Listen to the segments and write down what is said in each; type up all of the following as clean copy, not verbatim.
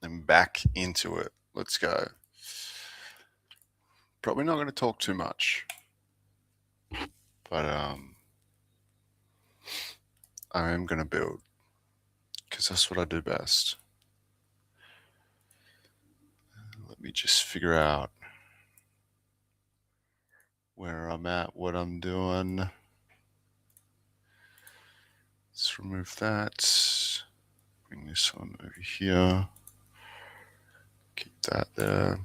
am back into it. Let's go. Probably not going to talk too much, but I am going to build because that's what I do best. Let me just figure out where I'm at, what I'm doing. Let's remove that. Bring this one over here. Keep that there.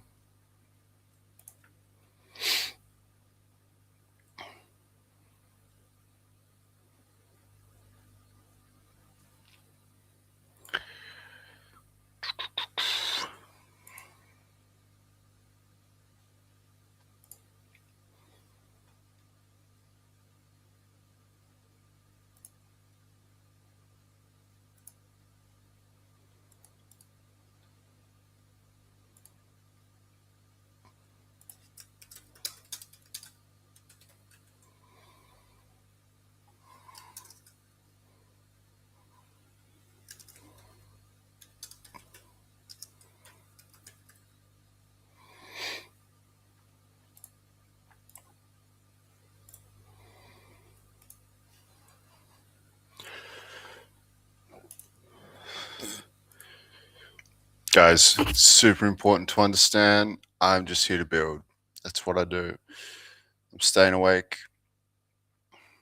Guys, it's super important to understand. I'm just here to build. That's what I do. I'm staying awake.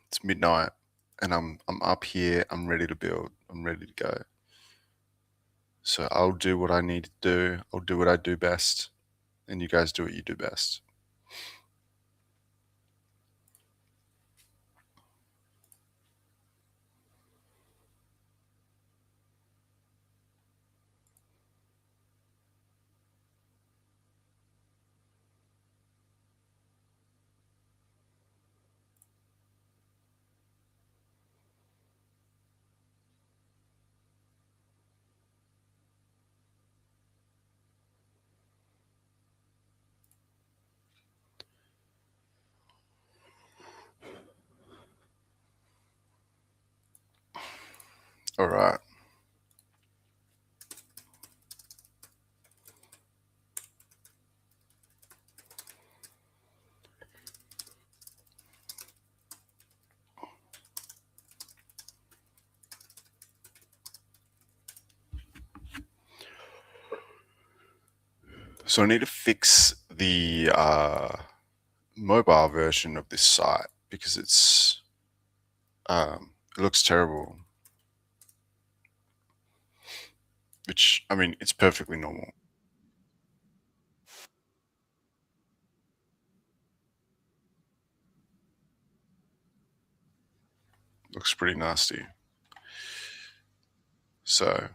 It's midnight, and I'm up here. I'm ready to build. I'm ready to go. So I'll do what I need to do. I'll do what I do best, and you guys do what you do best. All right. So I need to fix the mobile version of this site because it looks terrible. Which, I mean, it's perfectly normal. Looks pretty nasty. So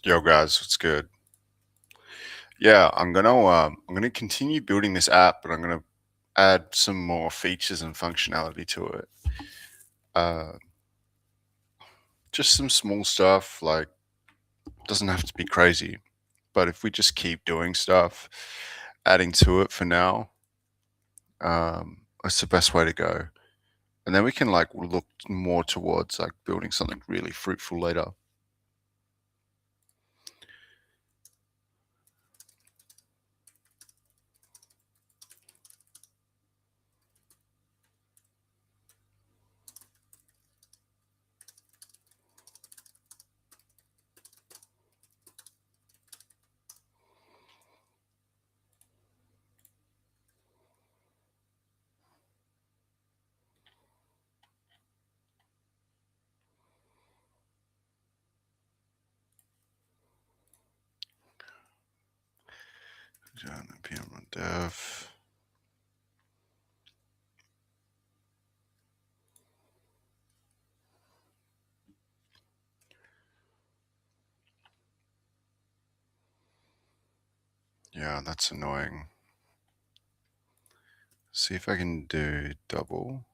Yo, guys, what's good? Yeah, I'm gonna continue building this app, but I'm gonna add some more features and functionality to it. Uh, just some small stuff, like doesn't have to be crazy, but if we just keep doing stuff, adding to it for now, that's the best way to go. And then we can like look more towards like building something really fruitful later. PM on dev. Yeah, that's annoying. See if I can do double.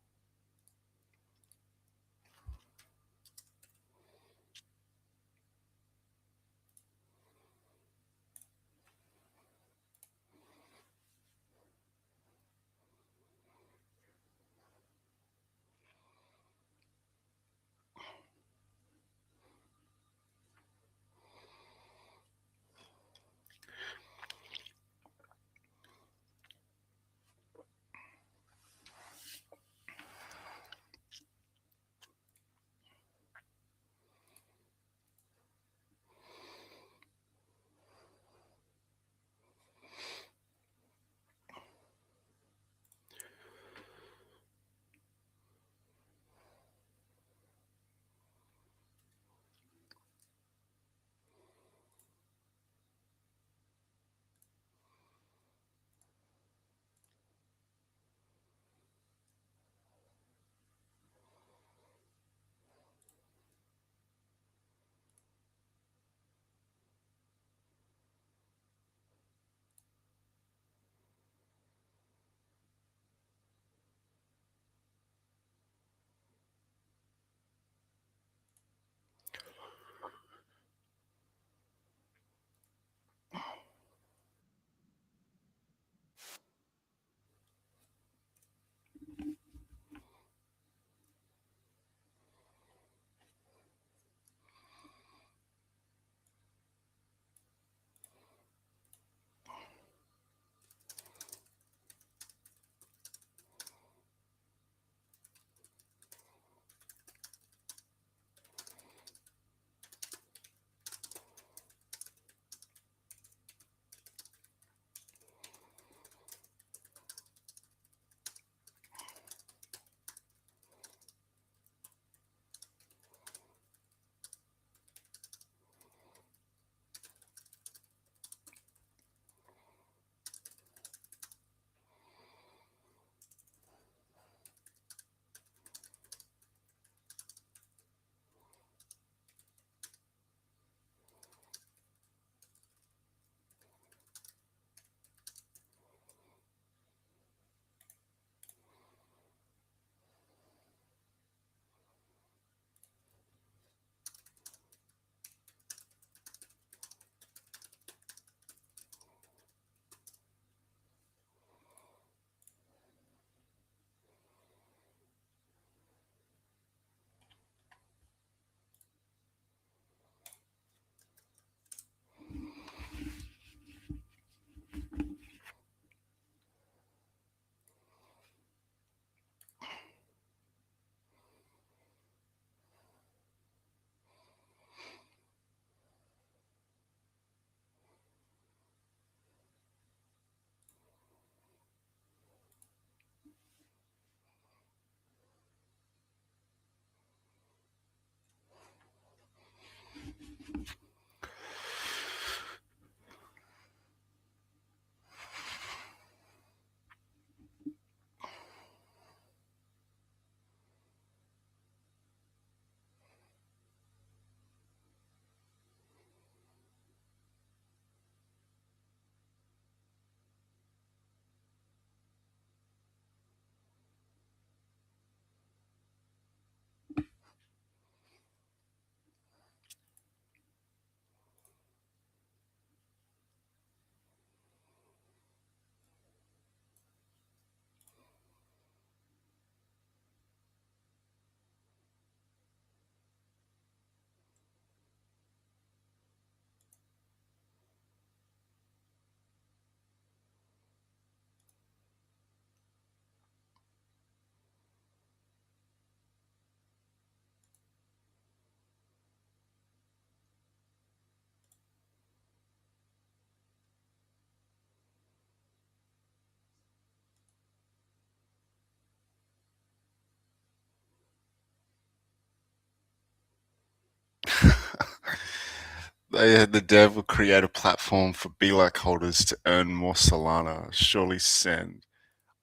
The dev will create a platform for BELAC holders to earn more Solana. Surely send.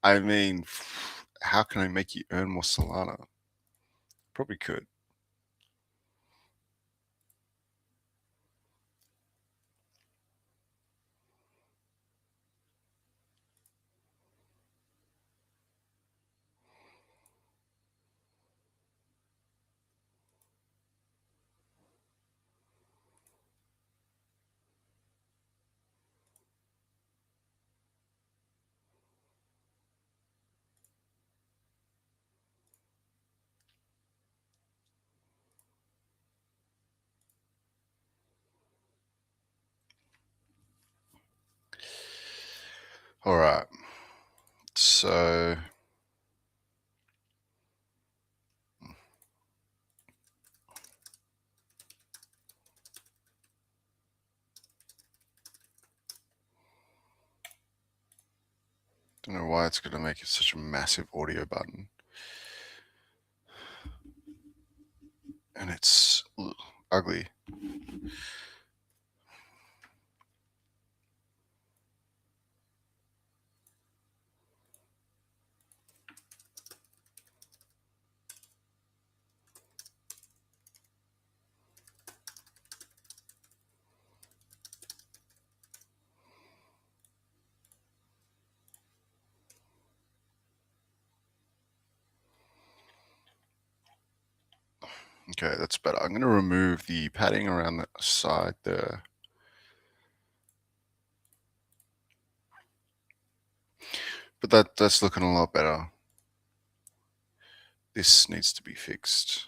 I mean, how can I make you earn more Solana? Probably could. All right. So don't know why it's going to make it such a massive audio button. And it's ugly. Okay, that's better. I'm going to remove the padding around the side there. But that's looking a lot better. This needs to be fixed.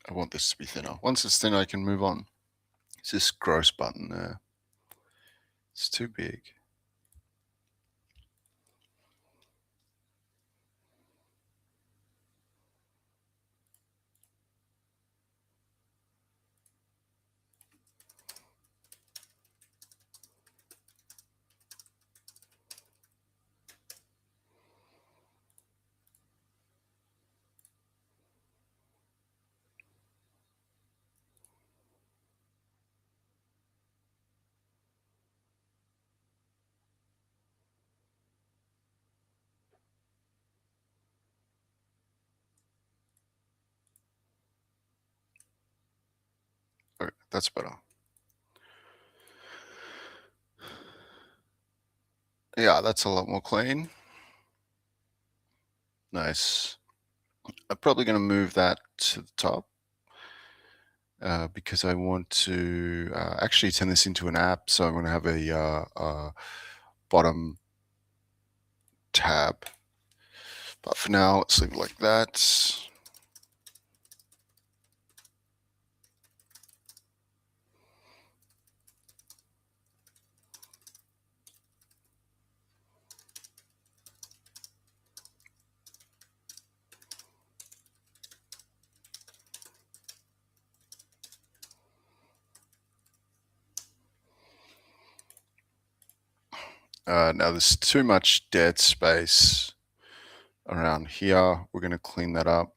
I want this to be thinner. Once it's thinner, I can move on. It's this gross button there. It's too big. Okay, that's better. Yeah, that's a lot more clean. Nice. I'm probably going to move that to the top because I want to actually turn this into an app. So I'm going to have a bottom tab. But for now, let's leave it like that. Now there's too much dead space around here. We're going to clean that up.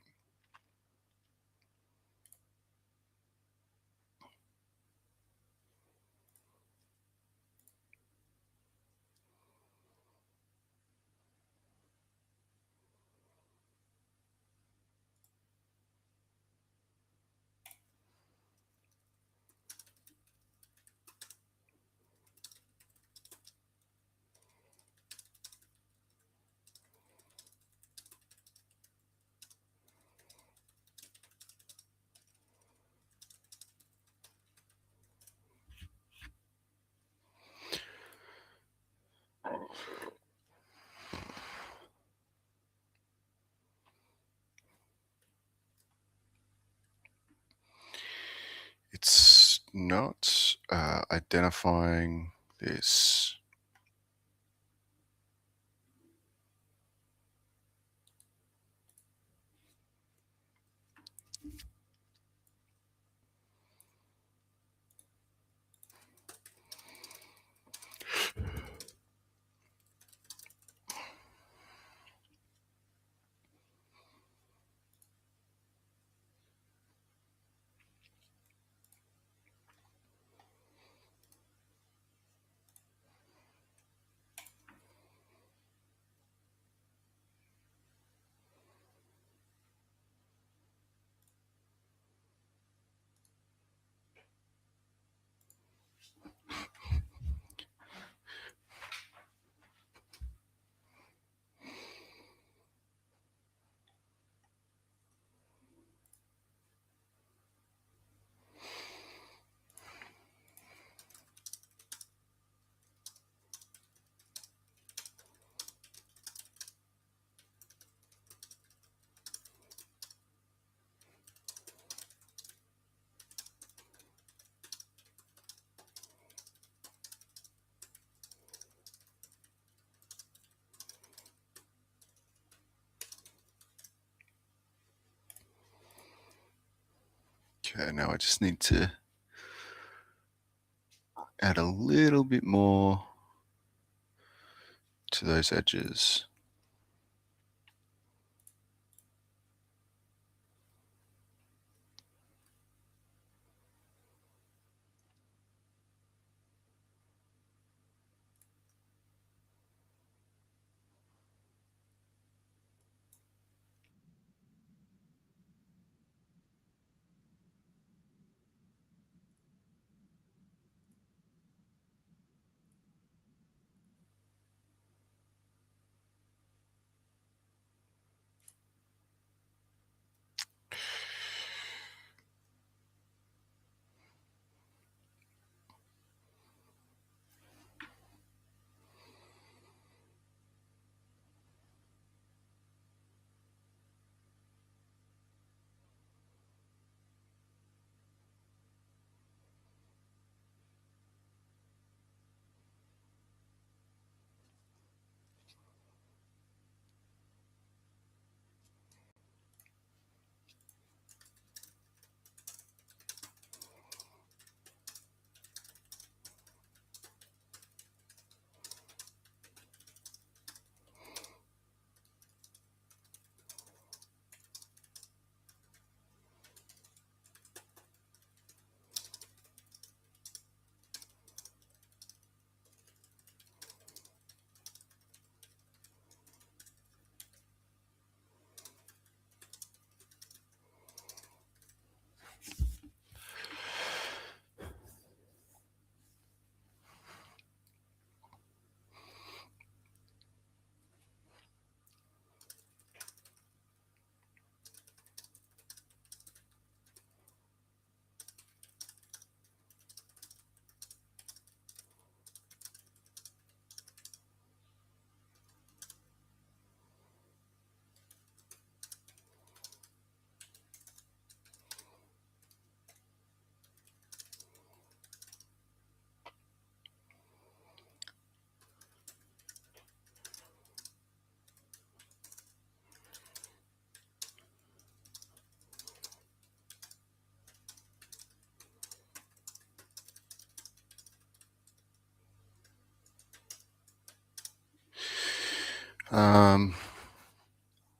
It's not identifying this. Okay, now I just need to add a little bit more to those edges.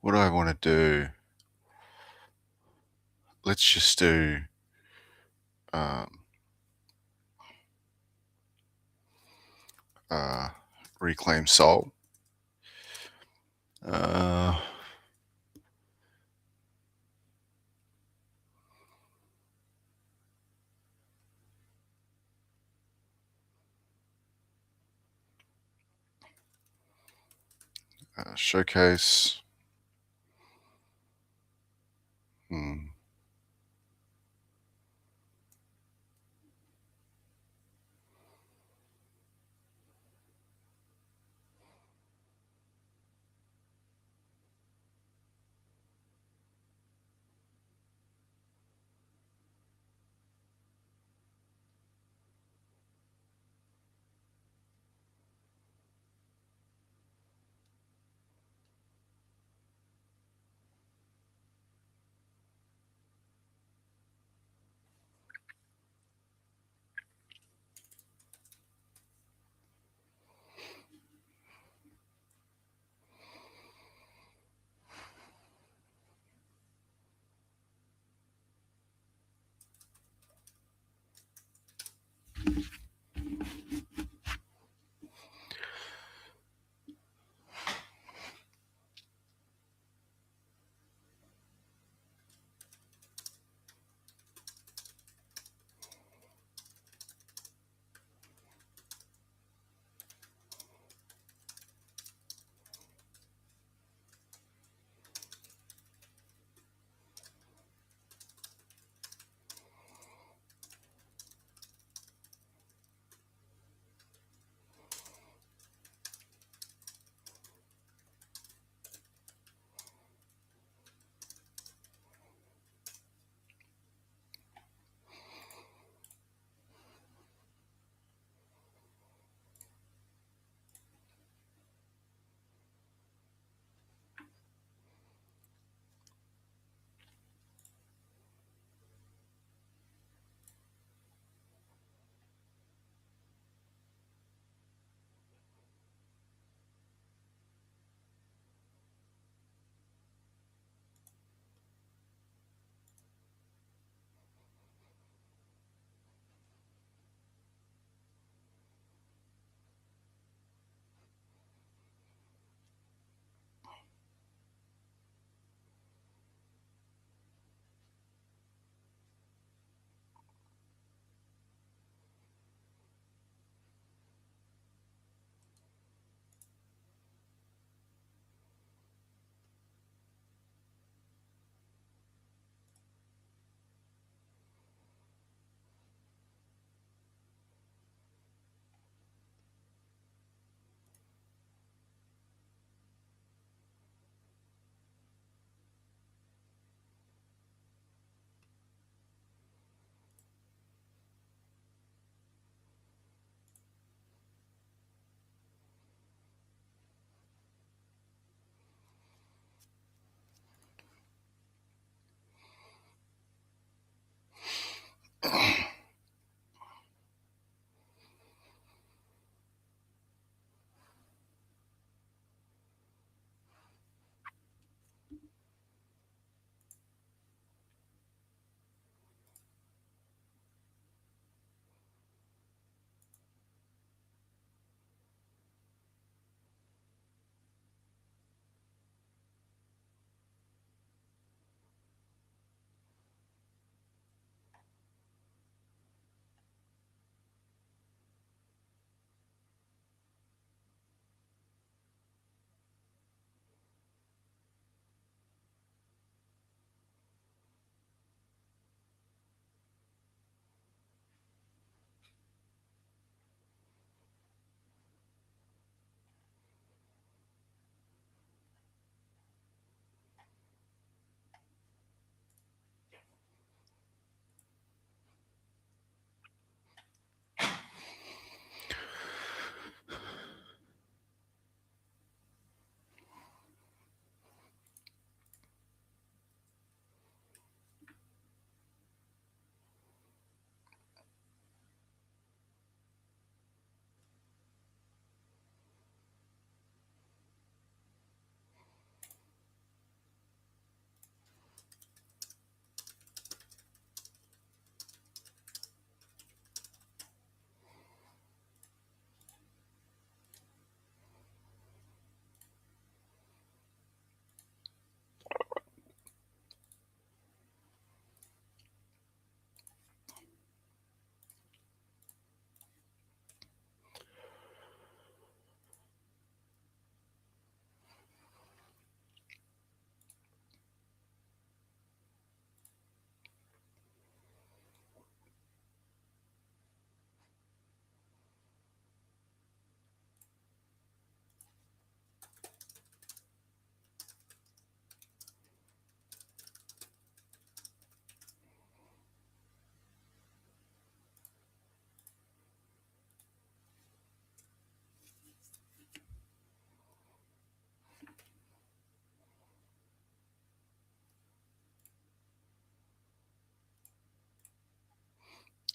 What do I want to do? Let's just do um, uh, reclaim soul. Uh, showcase. Hmm.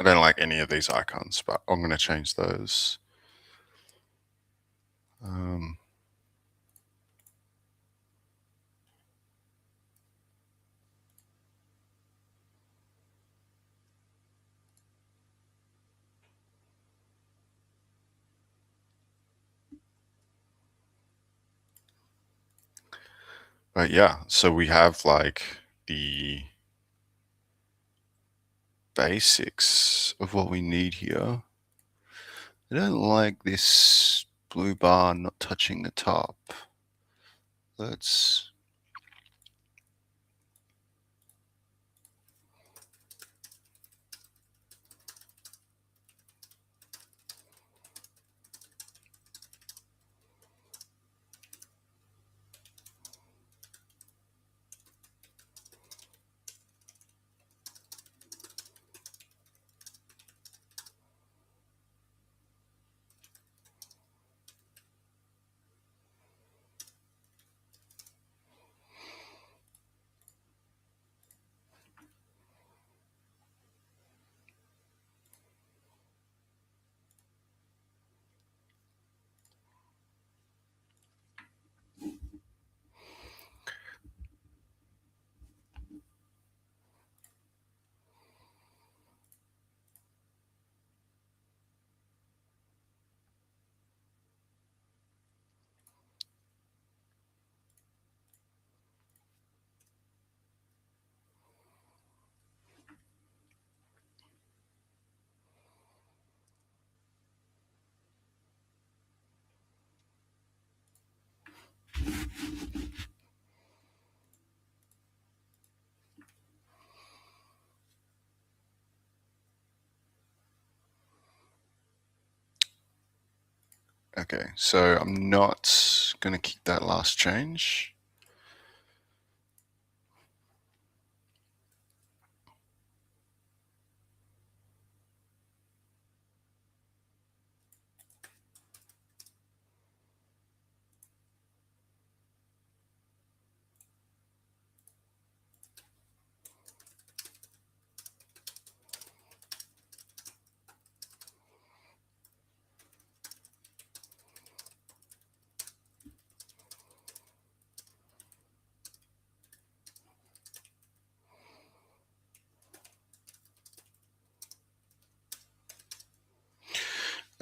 I don't like any of these icons, but I'm going to change those. But yeah, so we have like the basics of what we need here. I don't like this blue bar not touching the top. Let's okay, so I'm not going to keep that last change.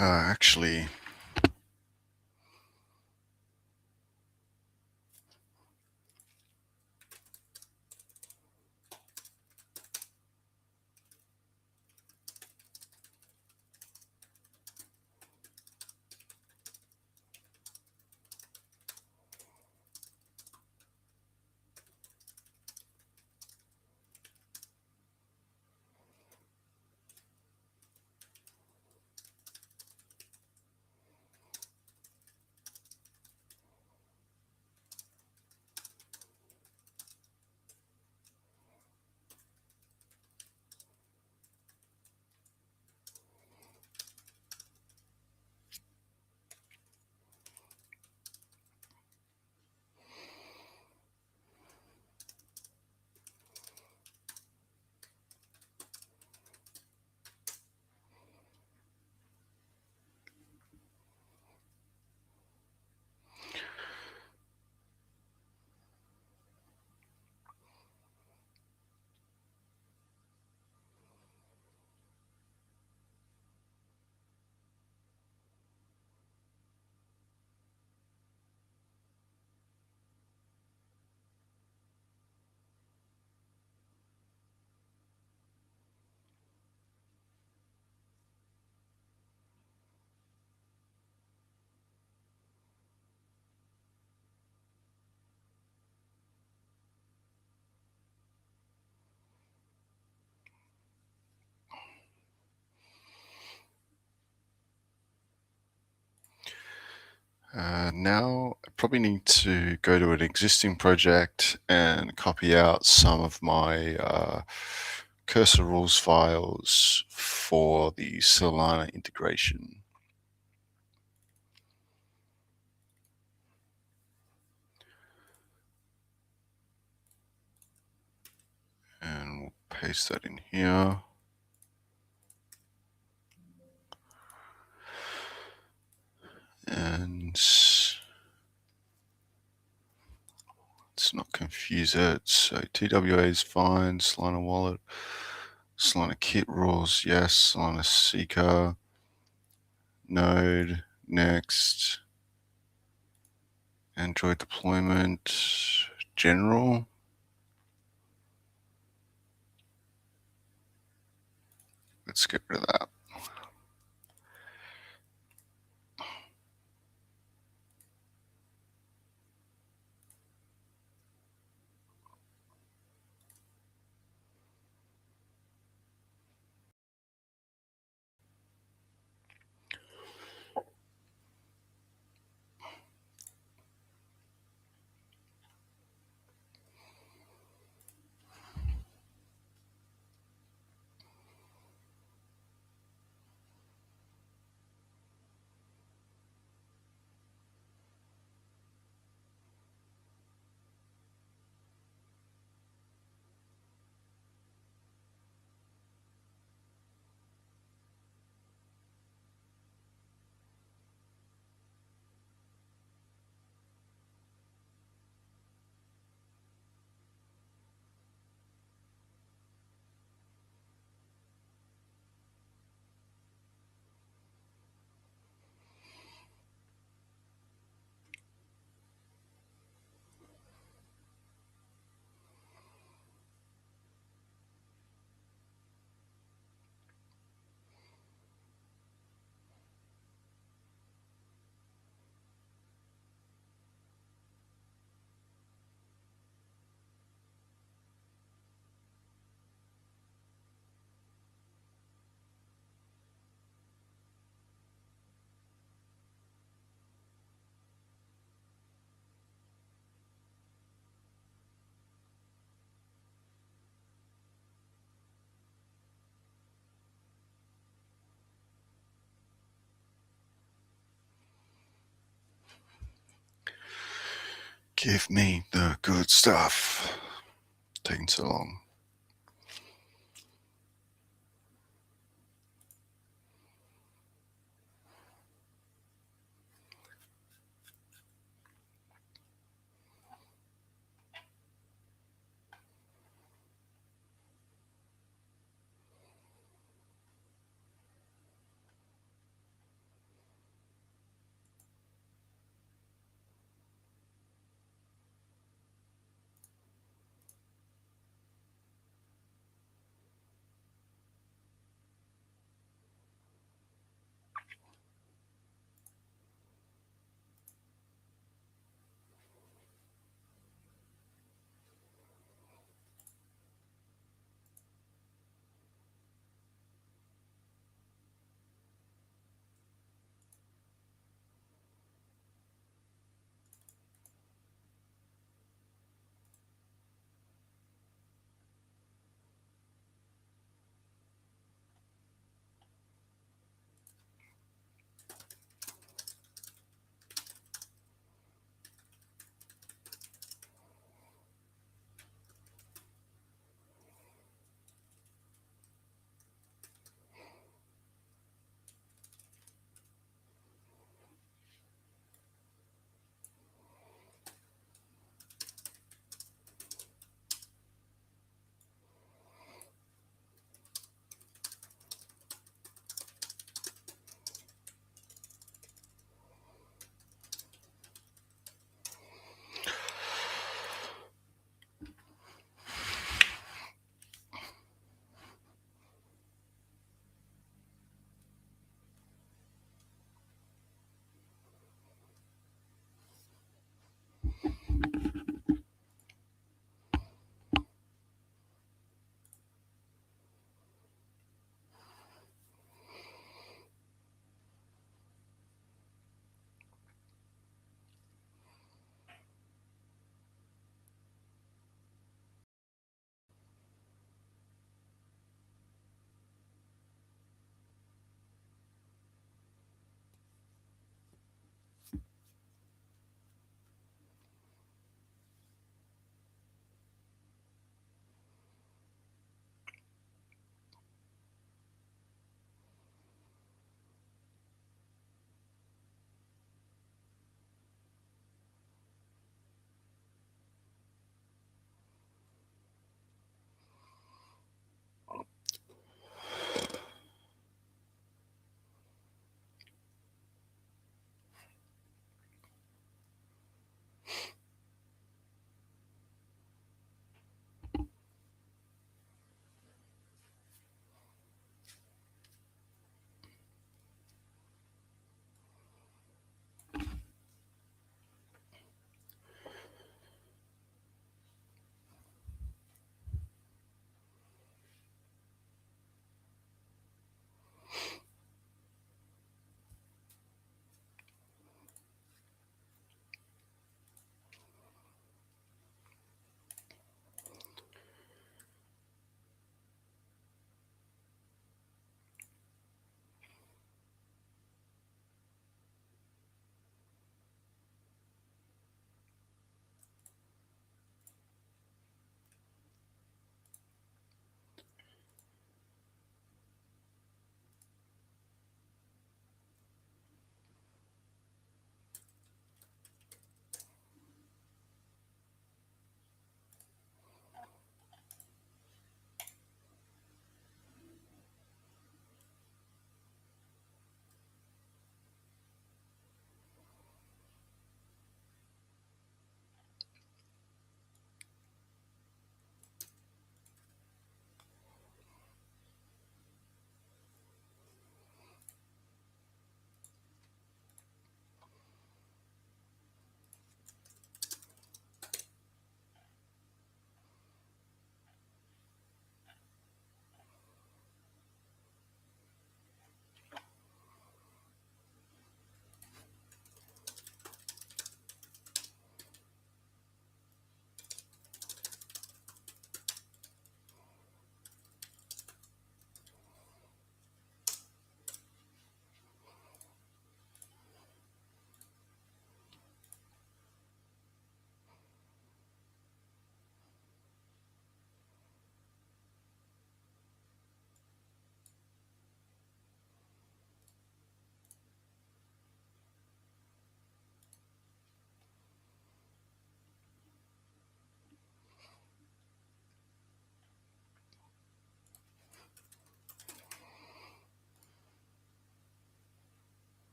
Actually, now I probably need to go to an existing project and copy out some of my cursor rules files for the Solana integration. And we'll paste that in here. use it. So TWA is fine. Solana wallet, Solana kit rules, yes. Solana seeker, node, next. Android deployment, general. Let's get rid of that. Give me the good stuff. Taking so long.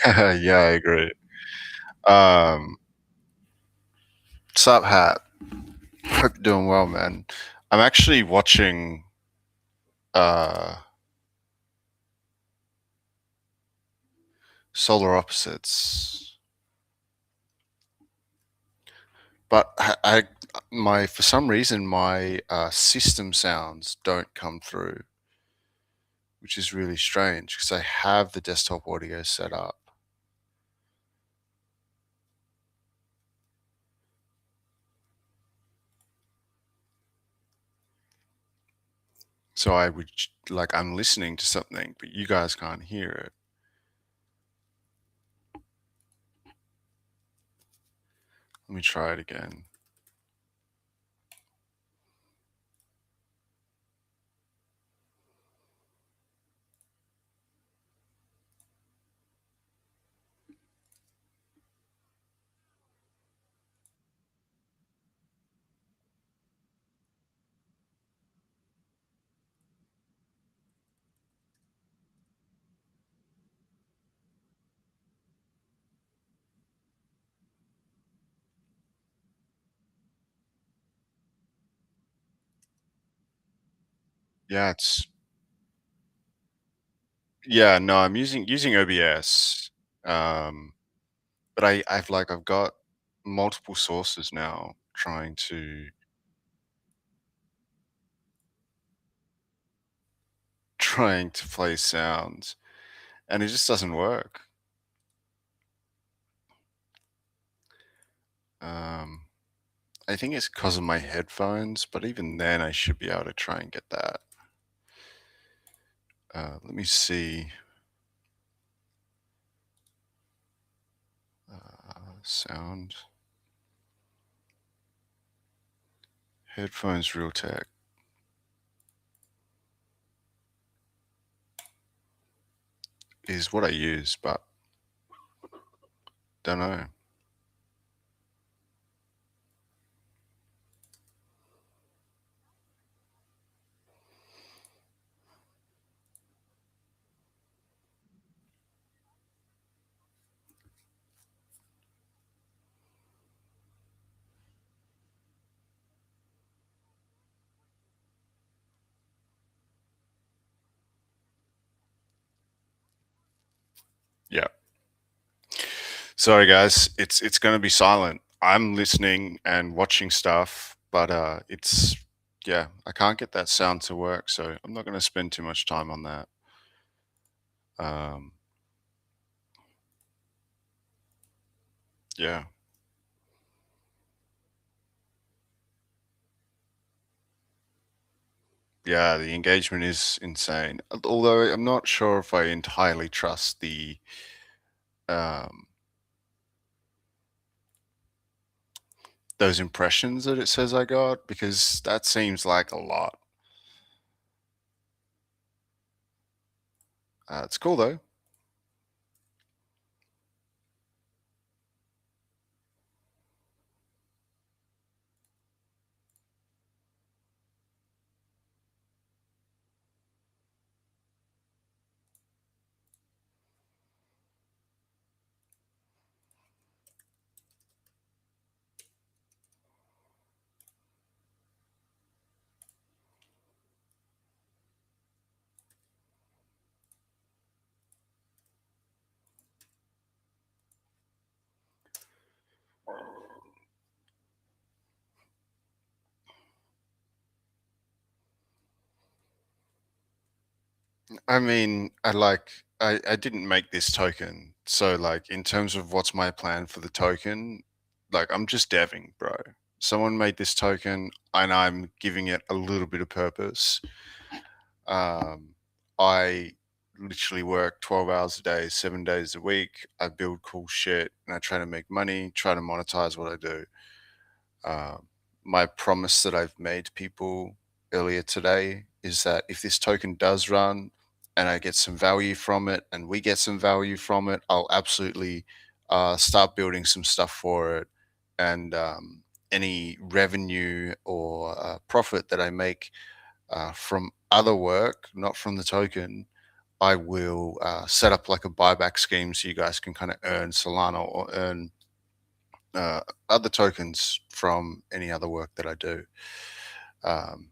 Yeah, I agree. Um, Sup, Hat? Hope you're doing well, man. I'm actually watching uh Solar Opposites, but my for some reason my system sounds don't come through, which is really strange because I have the desktop audio set up. So like I'm listening to something, but you guys can't hear it. Let me try it again. Yeah, it's yeah, no, I'm using OBS. Um, but I've got multiple sources now trying to play sounds, and it just doesn't work. Um, I think it's because of my headphones, but even then, I should be able to try and get that. Let me see. Sound headphones, real tech is what I use, but don't know. Yeah. Sorry, guys. It's going to be silent. I'm listening and watching stuff, but it's yeah. I can't get that sound to work, so I'm not going to spend too much time on that. Um, yeah, yeah. The engagement is insane. Although I'm not sure if I entirely trust the um, those impressions that it says I got because that seems like a lot. It's cool though. I mean, I didn't make this token. So like in terms of what's my plan for the token, like I'm just deving, bro. Someone made this token and I'm giving it a little bit of purpose. I literally work 12 hours a day, 7 days a week. I build cool shit and I try to make money, try to monetize what I do. Um, my promise that I've made people earlier today is that if this token does run and I get some value from it and we get some value from it, I'll absolutely start building some stuff for it. And any revenue or profit that I make from other work, not from the token, I will set up like a buyback scheme so you guys can kind of earn Solana or earn uh, other tokens from any other work that I do. Um,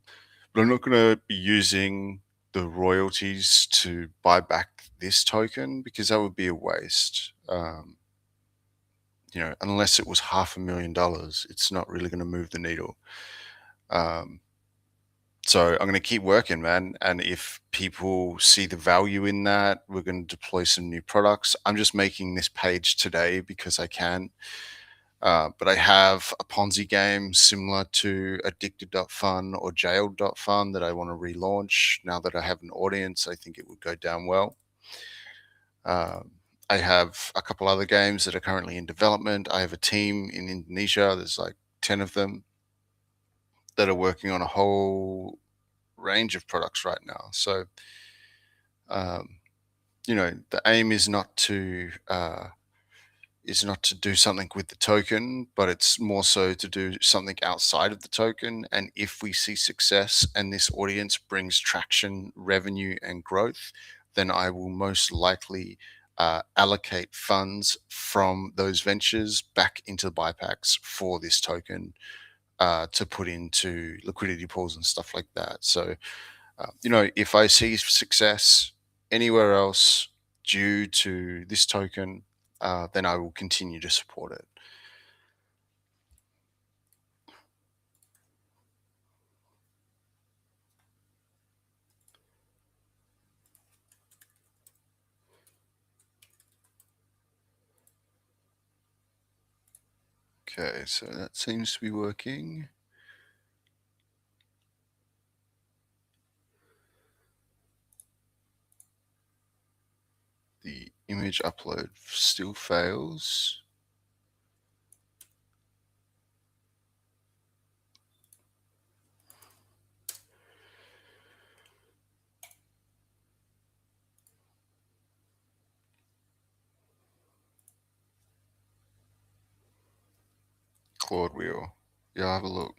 but I'm not going to be using the royalties to buy back this token because that would be a waste. Unless it was $500,000, it's not really going to move the needle. Um, so I'm going to keep working, man. And if people see the value in that, we're going to deploy some new products. I'm just making this page today because I can. But I have a Ponzi game similar to Addicted.fun or Jailed.fun that I want to relaunch. Now that I have an audience, I think it would go down well. I have a couple other games that are currently in development. I have a team in Indonesia. There's like 10 of them that are working on a whole range of products right now. So, um, the aim is not to do something with the token, but it's more so to do something outside of the token. And if we see success and this audience brings traction, revenue, and growth, then I will most likely allocate funds from those ventures back into buybacks for this token to put into liquidity pools and stuff like that. So, if I see success anywhere else due to this token, then I will continue to support it. Okay, so that seems to be working. The image upload still fails. Claude wheel. Yeah, I'll have a look.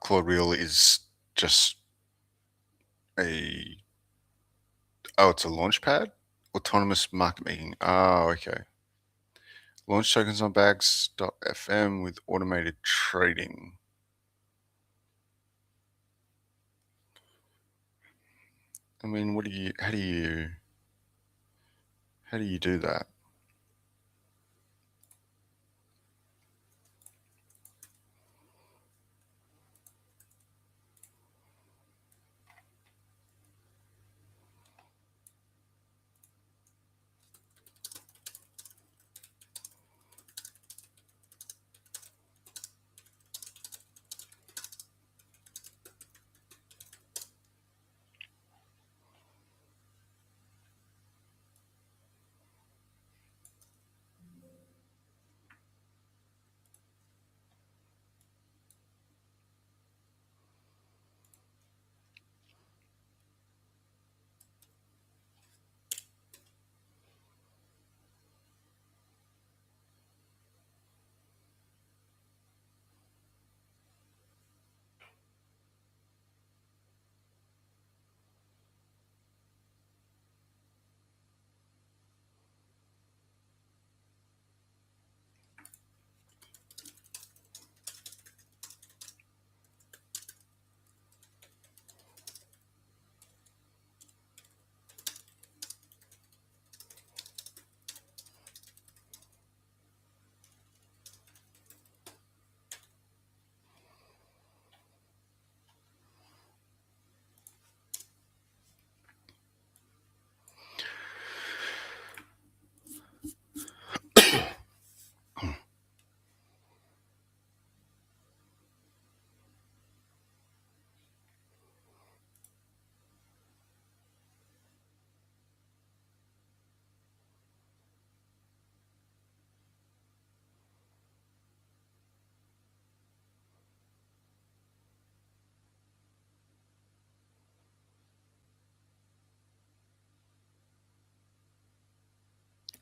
Claude wheel is just a it's a launch pad. Autonomous market making. Oh, okay. Launch tokens on bags.fm with automated trading. I mean, how do you do that?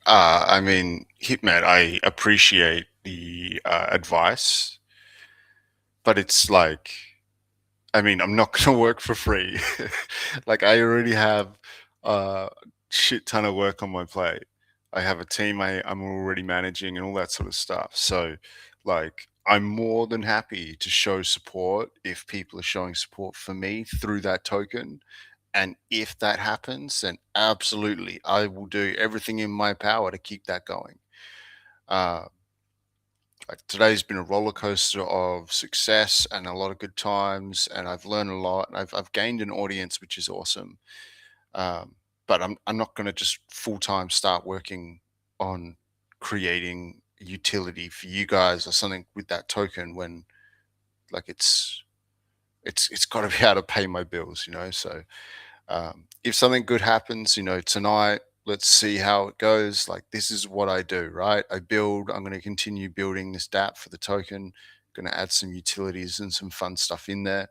I mean, Hitman, I appreciate the advice, but it's like, I mean, I'm not going to work for free. Like, I already have a shit ton of work on my plate. I have a team I'm already managing and all that sort of stuff. So, like, I'm more than happy to show support if people are showing support for me through that token. And if that happens, then absolutely, I will do everything in my power to keep that going. Uh, like today's been a roller coaster of success and a lot of good times, and I've learned a lot. And I've gained an audience, which is awesome. But I'm not going to just full time start working on creating utility for you guys or something with that token when like it's got to be able to pay my bills, you know. So if something good happens, you know, tonight, let's see how it goes. Like, this is what I do, right? I build, I'm going to continue building this DApp for the token, going to add some utilities and some fun stuff in there.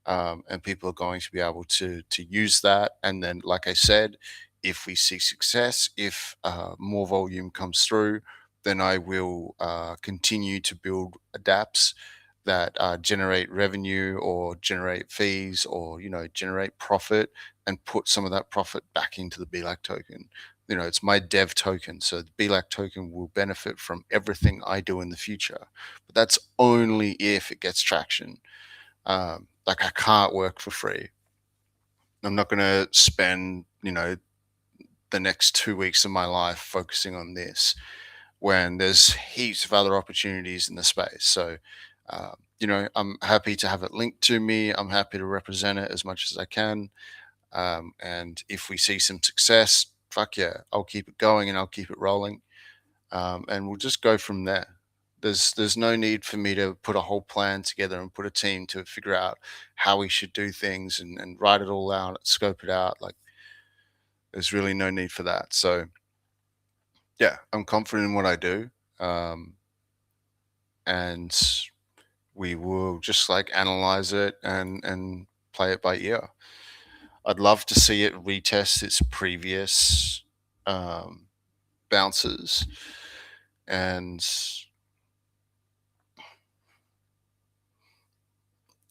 And people are going to be able to use that. And then, like I said, if we see success, if more volume comes through, then I will continue to build dApps that generate revenue or generate fees or generate profit and put some of that profit back into the BELAC token. You know, it's my dev token, so the BELAC token will benefit from everything I do in the future. But that's only if it gets traction. Like, I can't work for free. I'm not going to spend, the next 2 weeks of my life focusing on this when there's heaps of other opportunities in the space. So, I'm happy to have it linked to me. I'm happy to represent it as much as I can. And if we see some success, fuck yeah, I'll keep it going and I'll keep it rolling. And we'll just go from there. There's no need for me to put a whole plan together and put a team to figure out how we should do things and write it all out, scope it out. Like, there's really no need for that. So yeah, I'm confident in what I do, um, and we will just like analyze it and play it by ear. I'd love to see it retest its previous um, bounces and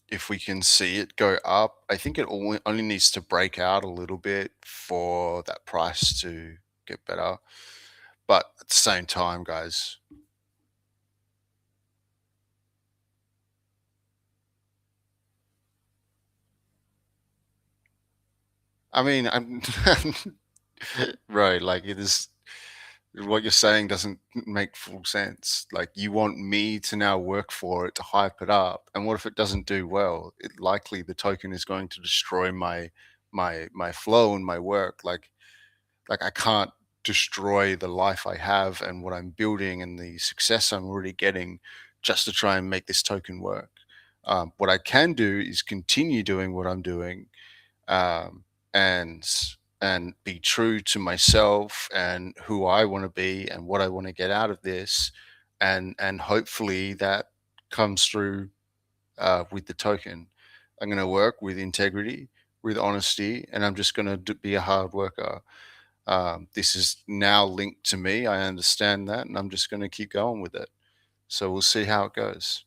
if we can see it go up, I think it only needs to break out a little bit for that price to get better. But at the same time, guys, I mean, I'm right. Like, it is what you're saying doesn't make full sense. Like, you want me to now work for it to hype it up, and what if it doesn't do well? It likely the token is going to destroy my flow and my work. Like, I can't destroy the life I have and what I'm building and the success I'm already getting just to try and make this token work. What I can do is continue doing what I'm doing, um, and be true to myself and who I want to be and what I want to get out of this, and hopefully that comes through with the token. I'm going to work with integrity, with honesty, and I'm just going to be a hard worker. This is now linked to me. I understand that, and I'm just going to keep going with it. So we'll see how it goes.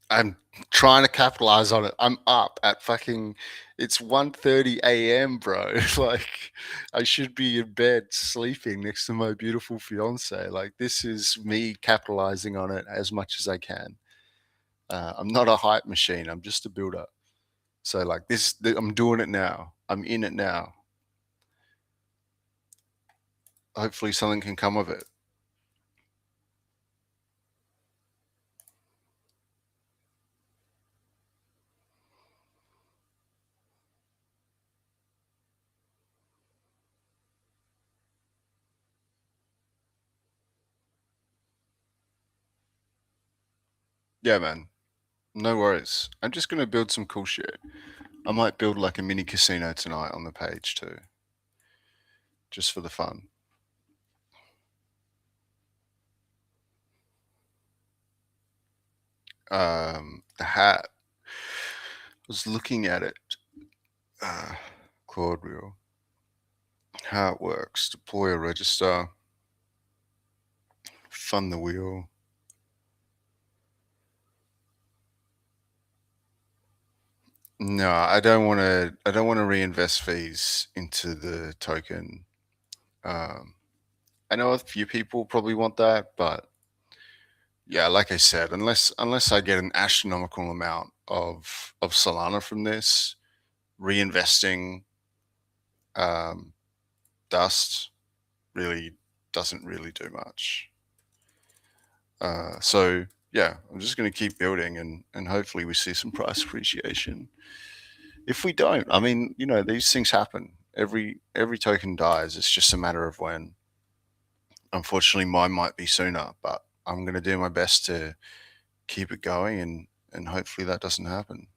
I'm trying to capitalize on it. I'm up at fucking it's 1:30 a.m., bro. Like, I should be in bed sleeping next to my beautiful fiance. Like, this is me capitalizing on it as much as I can. I'm not a hype machine. I'm just a builder. So like I'm doing it now. I'm in it now. Hopefully something can come of it. Yeah, man. No worries. I'm just gonna build some cool shit. I might build like a mini casino tonight on the page too, just for the fun. The hat. I was looking at it. Uh, Claude Wheel. How it works. Deploy a register. Fund the wheel. No, I don't want to. I don't want to reinvest fees into the token. Um, I know a few people probably want that, but yeah, like I said, unless I get an astronomical amount of Solana from this, reinvesting um, dust really doesn't really do much. So yeah, I'm just going to keep building, and hopefully we see some price appreciation. If we don't, I mean, these things happen. Every token dies. It's just a matter of when. Unfortunately, mine might be sooner, but I'm going to do my best to keep it going, and hopefully that doesn't happen.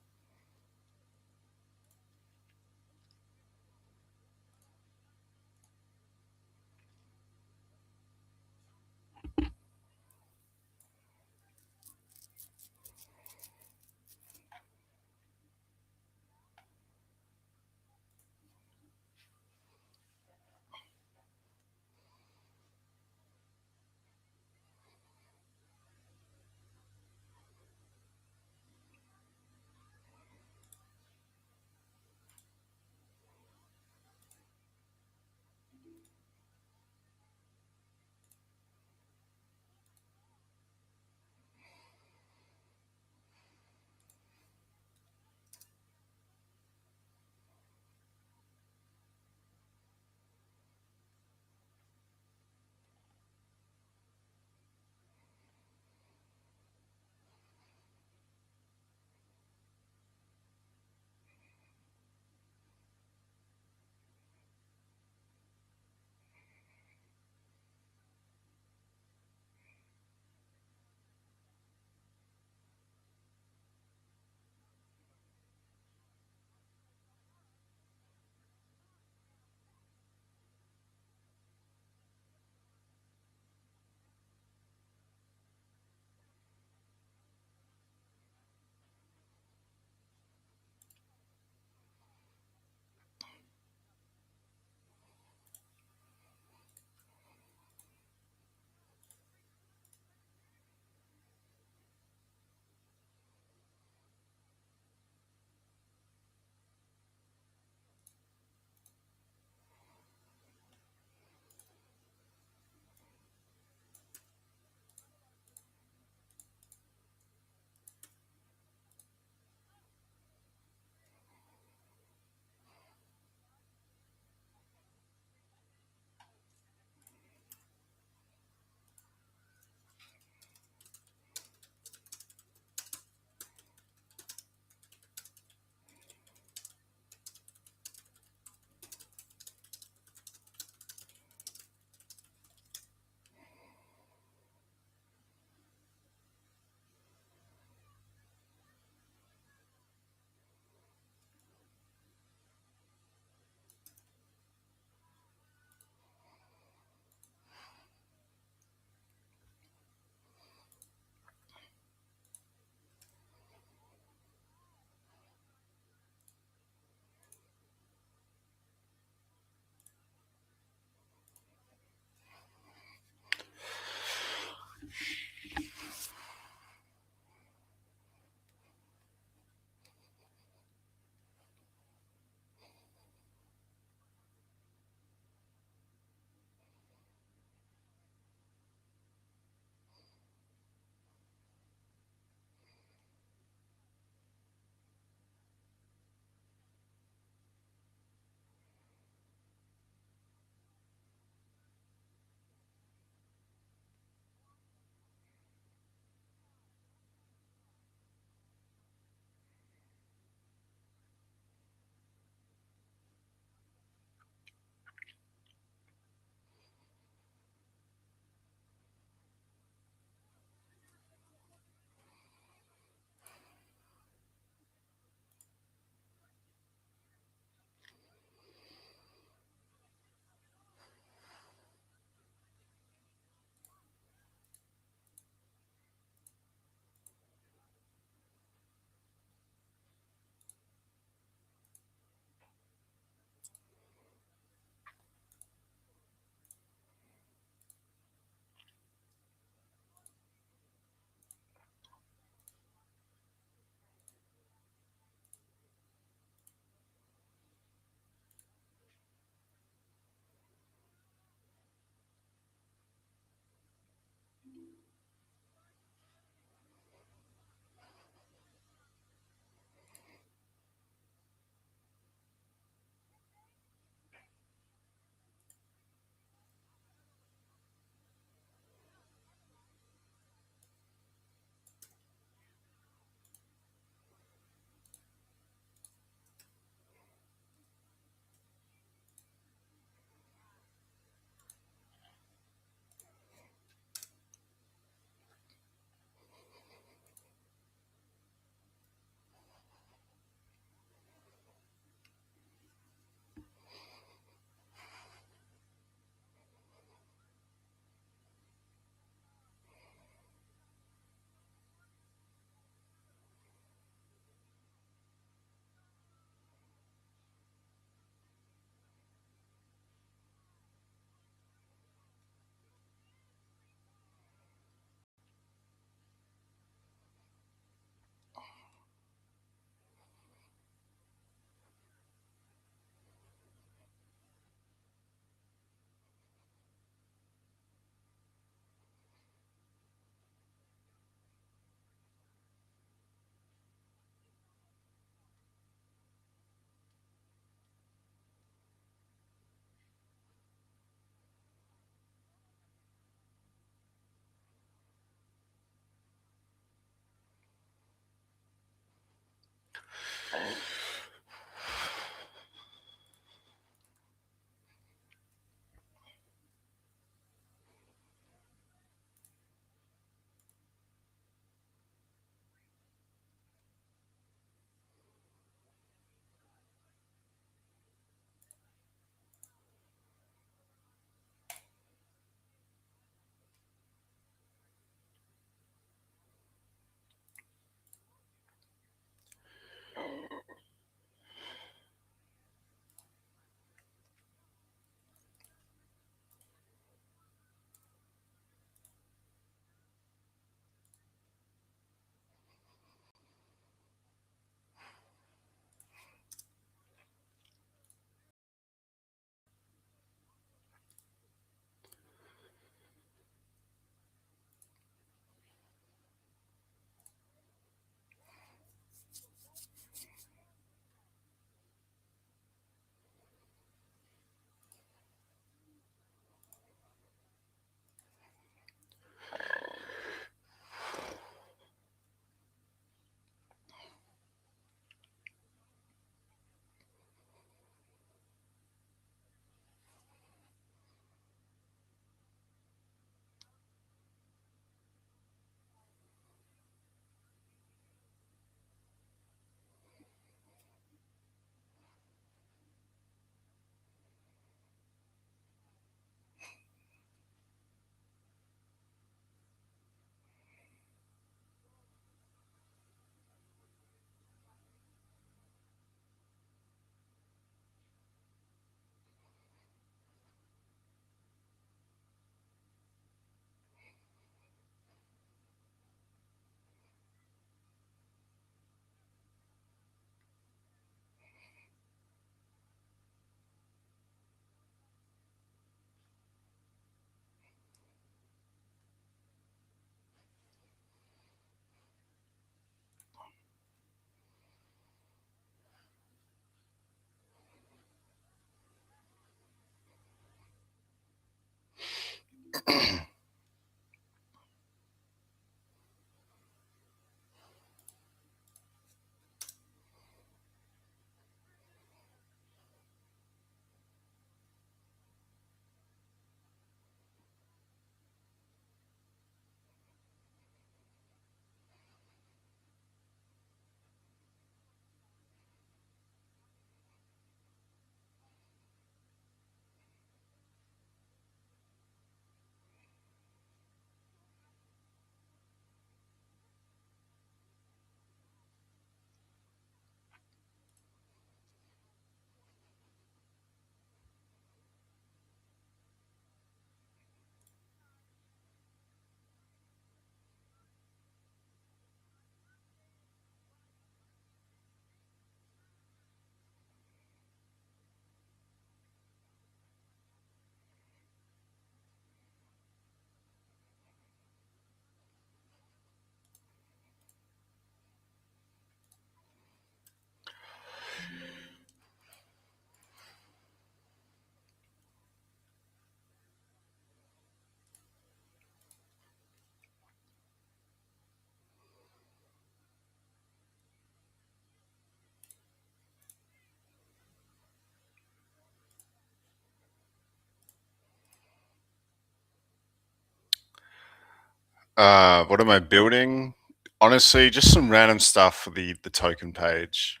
What am I building? Honestly, just some random stuff for the token page.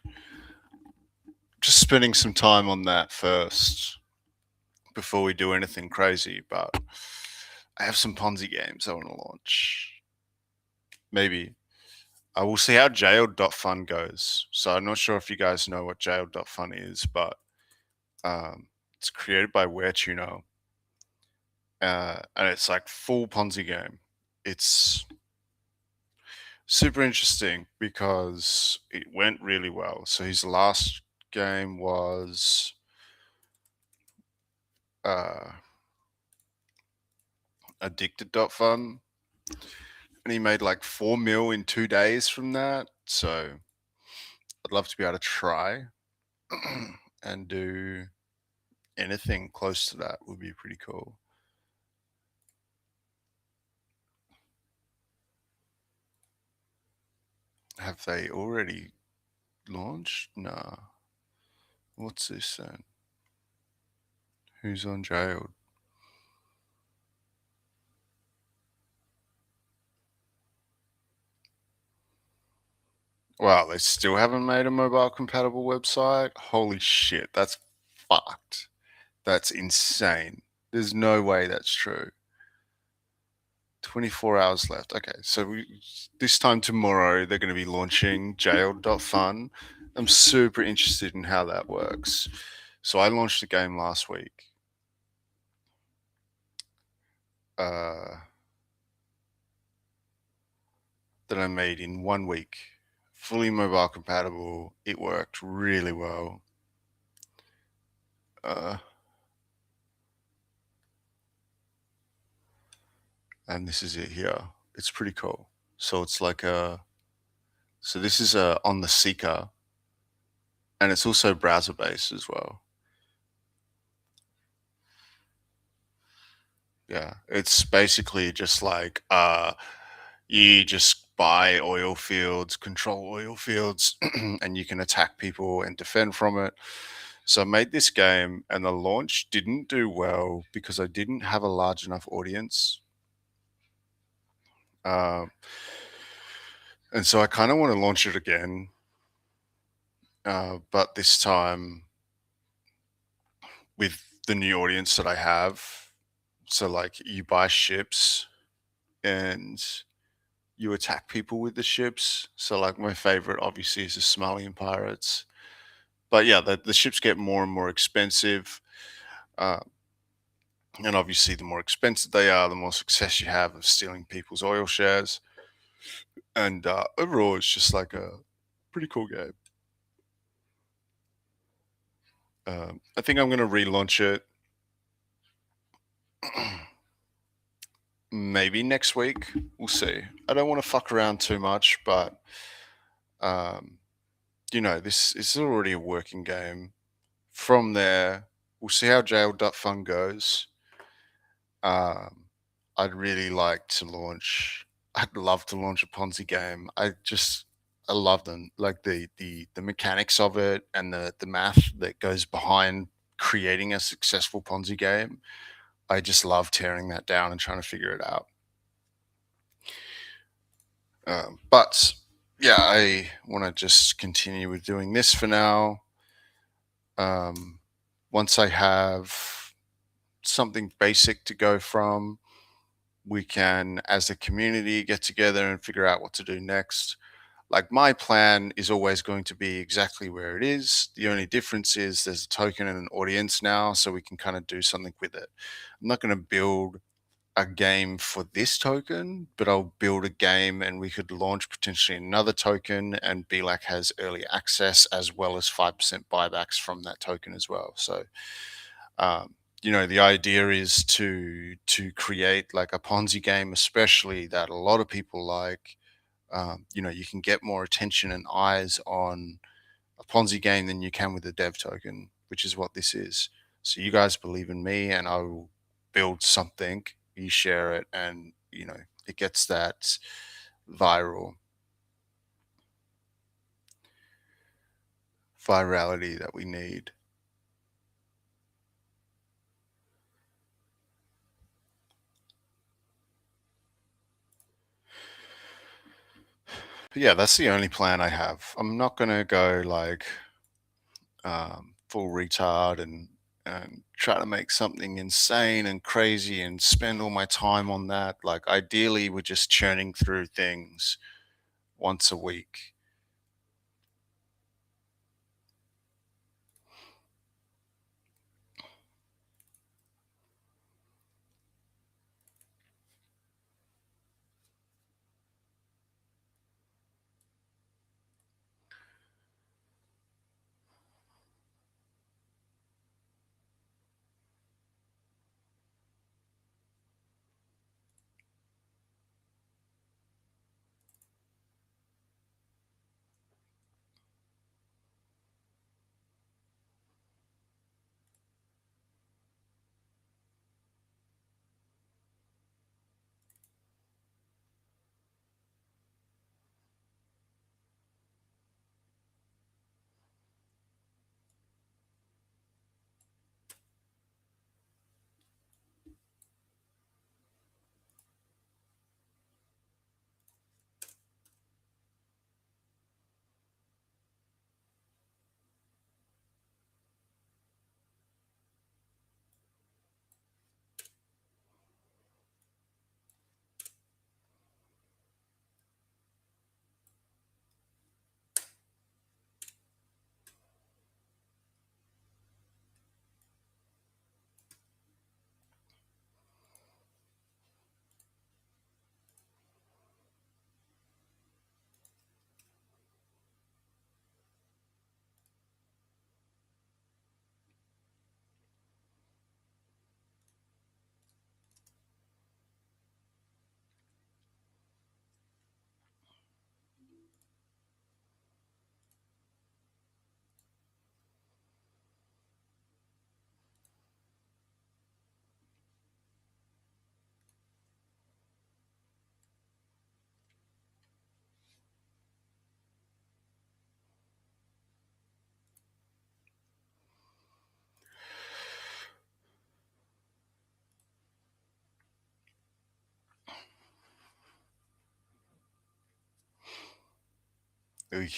Just spending some time on that first before we do anything crazy. But I have some Ponzi games I want to launch. Maybe. I will see how jailed.fun goes. So I'm not sure if you guys know what jailed.fun is, but it's created by WhereTuno. And it's like full Ponzi game. It's super interesting because it went really well. So his last game was addicted.fun, and he made like 4 mil in 2 days from that. So I'd love to be able to try and do anything close to that would be pretty cool. Have they already launch? Nah. What's this then? Who's on jailed? Wow, they still haven't made a mobile compatible website? Holy shit, that's fucked. That's insane. There's no way that's true. 24 hours left. Okay, so this time tomorrow, they're going to be launching jailed.fun. I'm super interested in how that works. So I launched the game last week. Uh, that I made in 1 week. Fully mobile compatible. It worked really well. Uh, and this is it here. It's pretty cool. So it's like so this is on the Seeker, and it's also browser based as well. Yeah, it's basically just like you just buy oil fields, control oil fields, and you can attack people and defend from it. So I made this game, and the launch didn't do well because I didn't have a large enough audience. Um, and so I kind of want to launch it again, but this time with the new audience that I have. So, like, you buy ships and you attack people with the ships. So, like, my favorite obviously is the Somalian pirates. But yeah, the ships get more and more expensive. Uh, and obviously, the more expensive they are, the more success you have of stealing people's oil shares. And overall, it's just like a pretty cool game. I think I'm going to relaunch it maybe next week. We'll see. I don't want to fuck around too much, but um, this is already a working game. From there, we'll see how jail.fun goes. Um, I'd really like to launch. I'd love to launch a Ponzi game. I love them, like the mechanics of it and the math that goes behind creating a successful Ponzi game. I just love tearing that down and trying to figure it out. But yeah, I want to just continue with doing this for now. Um, Once I have something basic to go from, we can, as a community, get together and figure out what to do next. Like, my plan is always going to be exactly where it is. The only difference is there's a token and an audience now, so we can kind of do something with it. I'm not going to build a game for this token, but I'll build a game and we could launch potentially another token, and BELAC has early access as well as 5% buybacks from that token as well. So the idea is to create like a Ponzi game, especially that a lot of people like. You can get more attention and eyes on a Ponzi game than you can with a dev token, which is what this is. So you guys believe in me, and I will build something. You share it, and it gets that viral virality that we need. But yeah, that's the only plan I have. I'm not gonna go like full retard and try to make something insane and crazy and spend all my time on that. Like, ideally, we're just churning through things once a week. I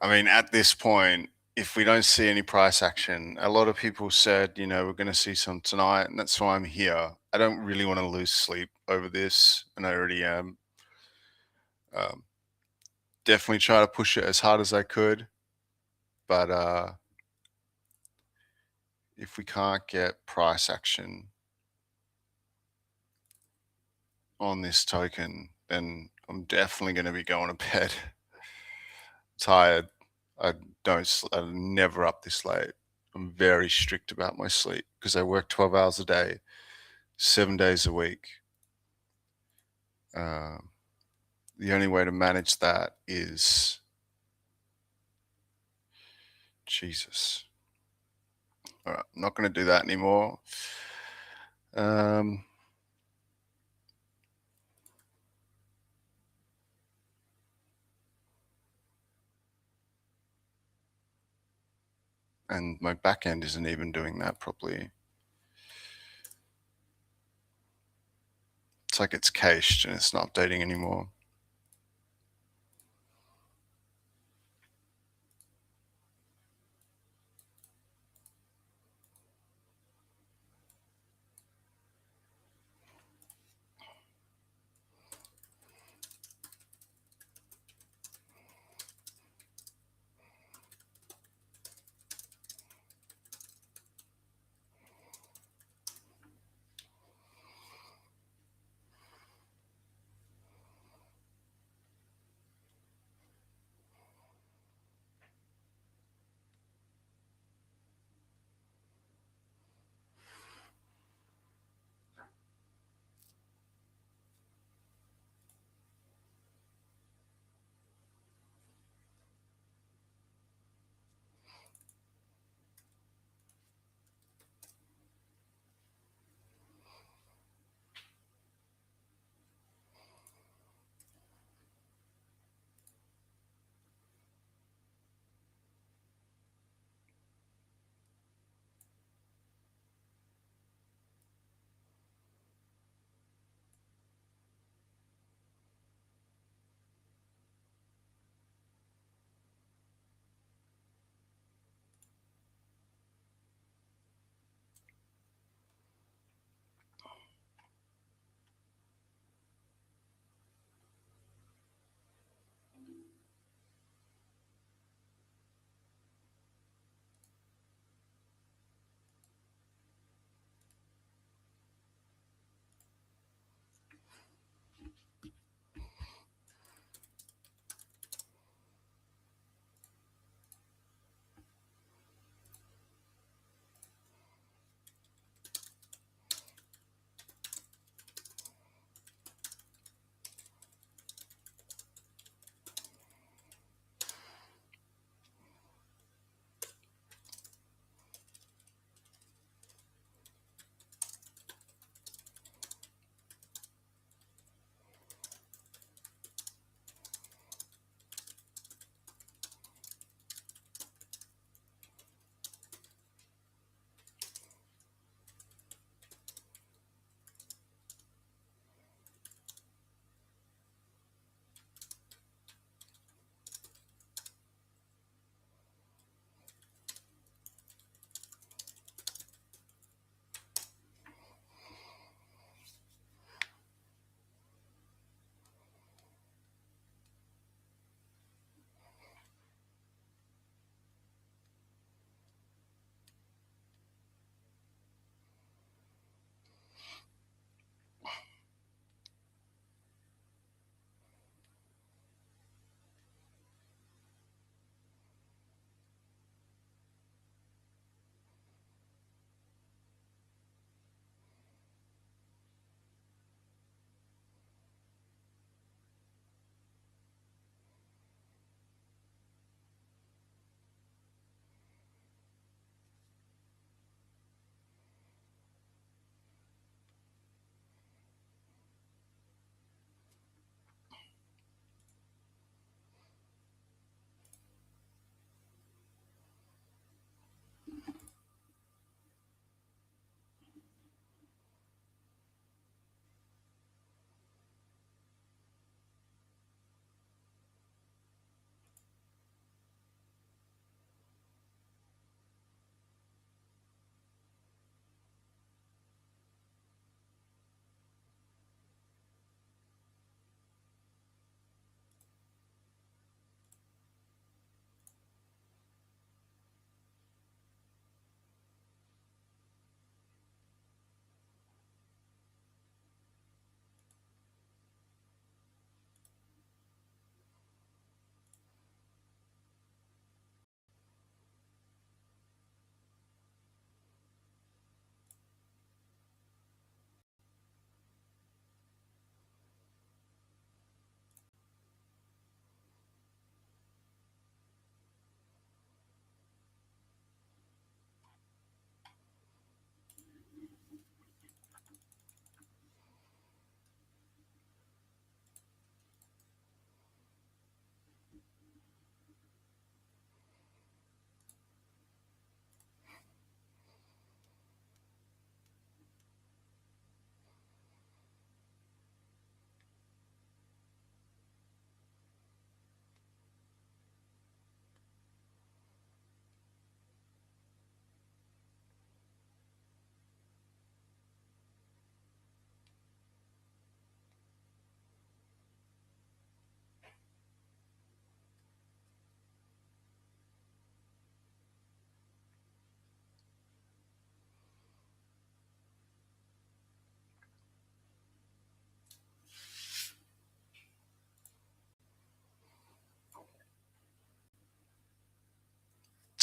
mean, at this point, if we don't see any price action, a lot of people said, we're going to see some tonight, and that's why I'm here. I don't really want to lose sleep over this, and I already am. Definitely try to push it as hard as I could, but if we can't get price action on this token, then I'm definitely going to be going to bed. Tired. I'm never up this late. I'm very strict about my sleep because I work 12 hours a day, 7 days a week. The only way to manage that is Jesus. All right, I'm not going to do that anymore. And my back end isn't even doing that properly. It's like it's cached and it's not updating anymore.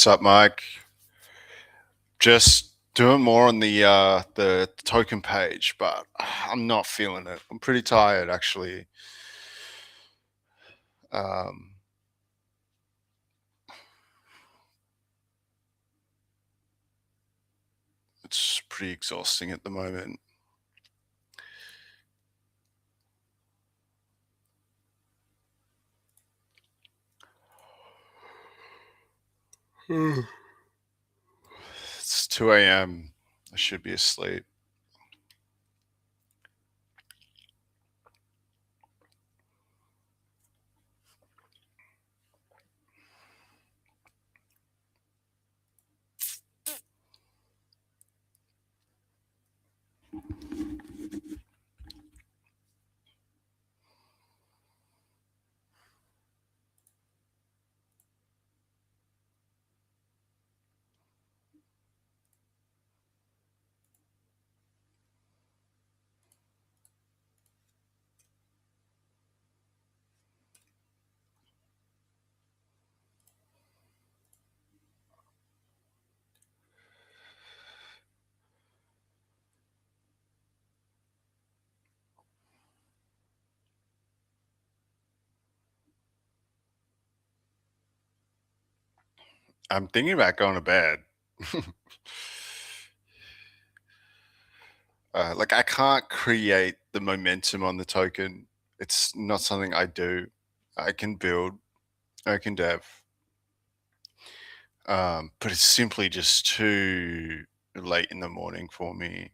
What's up, Mike? Just doing more on the token page, but I'm not feeling it. I'm pretty tired, actually. Um, it's pretty exhausting at the moment. It's 2 a.m. I should be asleep. I'm thinking about going to bed. Like, I can't create the momentum on the token. It's not something I do. I can build, I can dev, but it's simply just too late in the morning for me.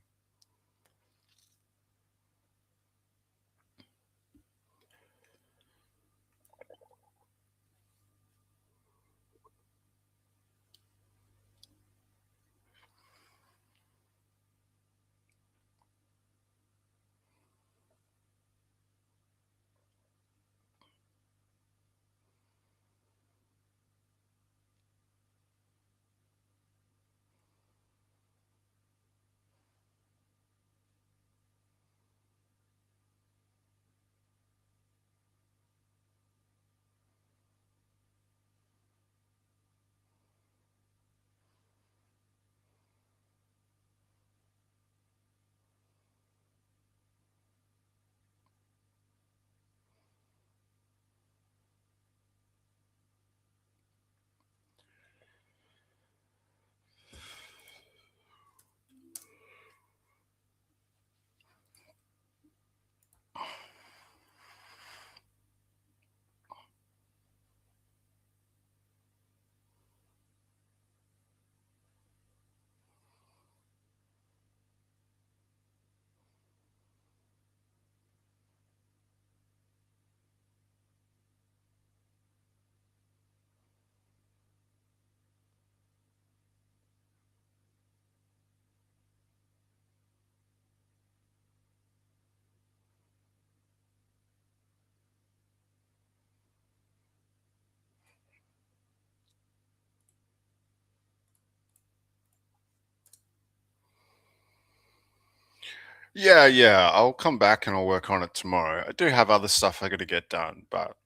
Yeah, yeah. I'll come back and I'll work on it tomorrow. I do have other stuff I got to get done, but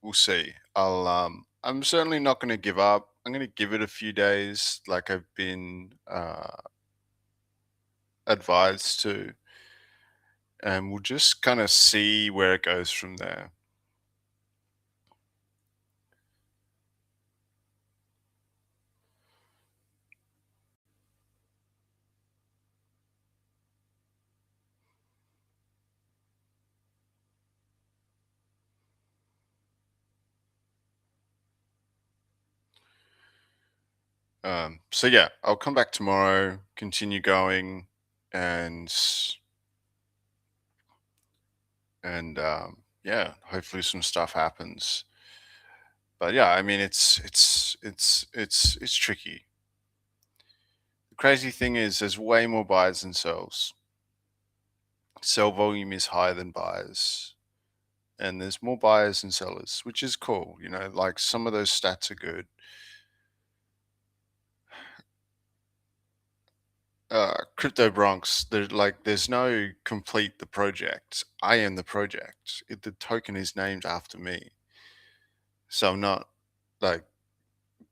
we'll see. I'm certainly not going to give up. I'm going to give it a few days like I've been advised to, and we'll just kind of see where it goes from there. So yeah, I'll come back tomorrow, continue going, and yeah, hopefully some stuff happens. But yeah, I mean, it's tricky. The crazy thing is, there's way more buyers than sells. Sell volume is higher than buyers, and there's more buyers than sellers, which is cool. You know, like some of those stats are good. Crypto Bronx, there's no complete the project. I am the project. The token is named after me, so I'm not like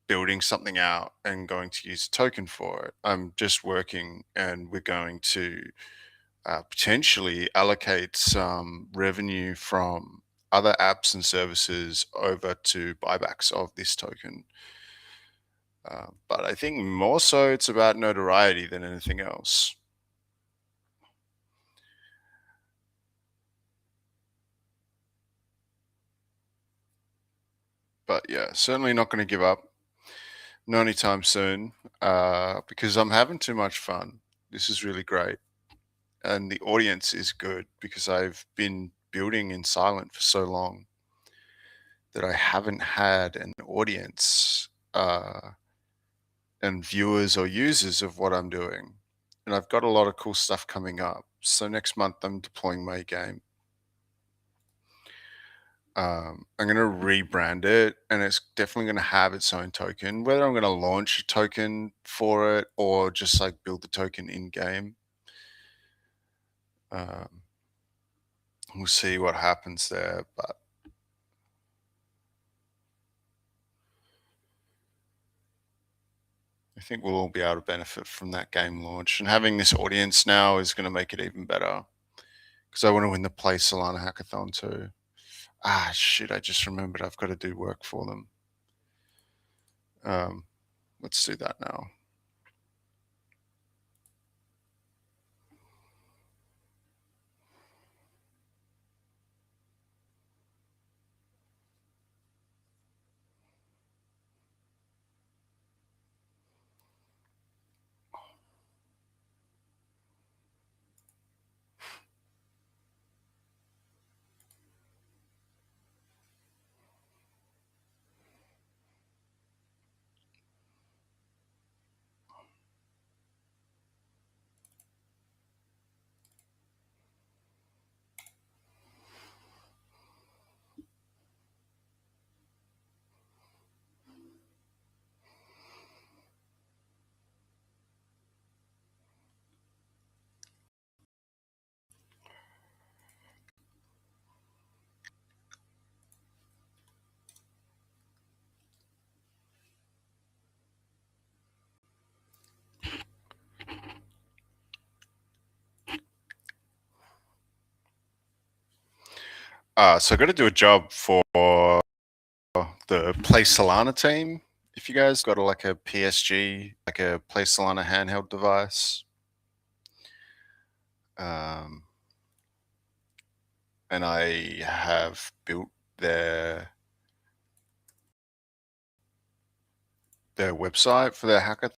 building something out and going to use a token for it. I'm just working, and we're going to potentially allocate some revenue from other apps and services over to buybacks of this token. But I think more so it's about notoriety than anything else. But yeah, certainly not going to give up. Not anytime soon, because I'm having too much fun. This is really great. And the audience is good because I've been building in silent for so long that I haven't had an audience and viewers or users of what I'm doing. And I've got a lot of cool stuff coming up. So next month I'm deploying my game. I'm going to rebrand it, and it's definitely going to have its own token. Whether I'm going to launch a token for it or just like build the token in game, um, we'll see what happens there. But I think we'll all be able to benefit from that game launch. And having this audience now is going to make it even better because I want to win the Play Solana hackathon too. Ah, shit, I just remembered I've got to do work for them. Um, let's do that now. So I got to do a job for the Play Solana team. If you guys got like a PSG, like a Play Solana handheld device, um, and I have built their website for their hackathon.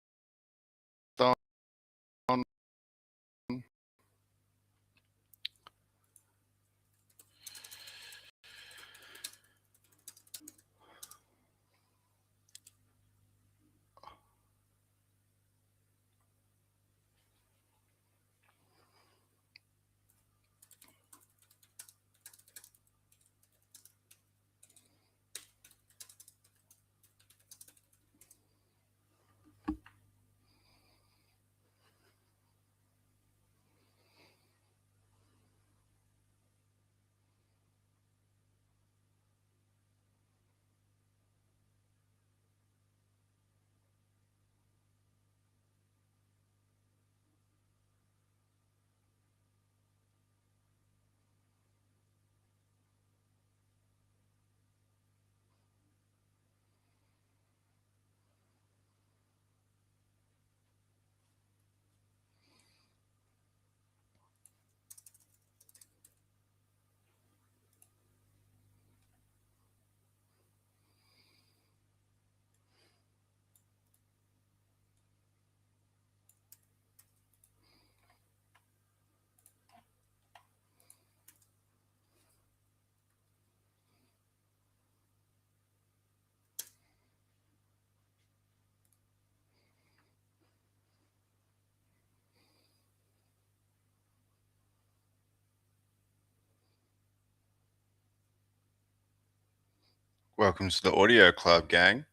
Welcome to the Audio Club, gang.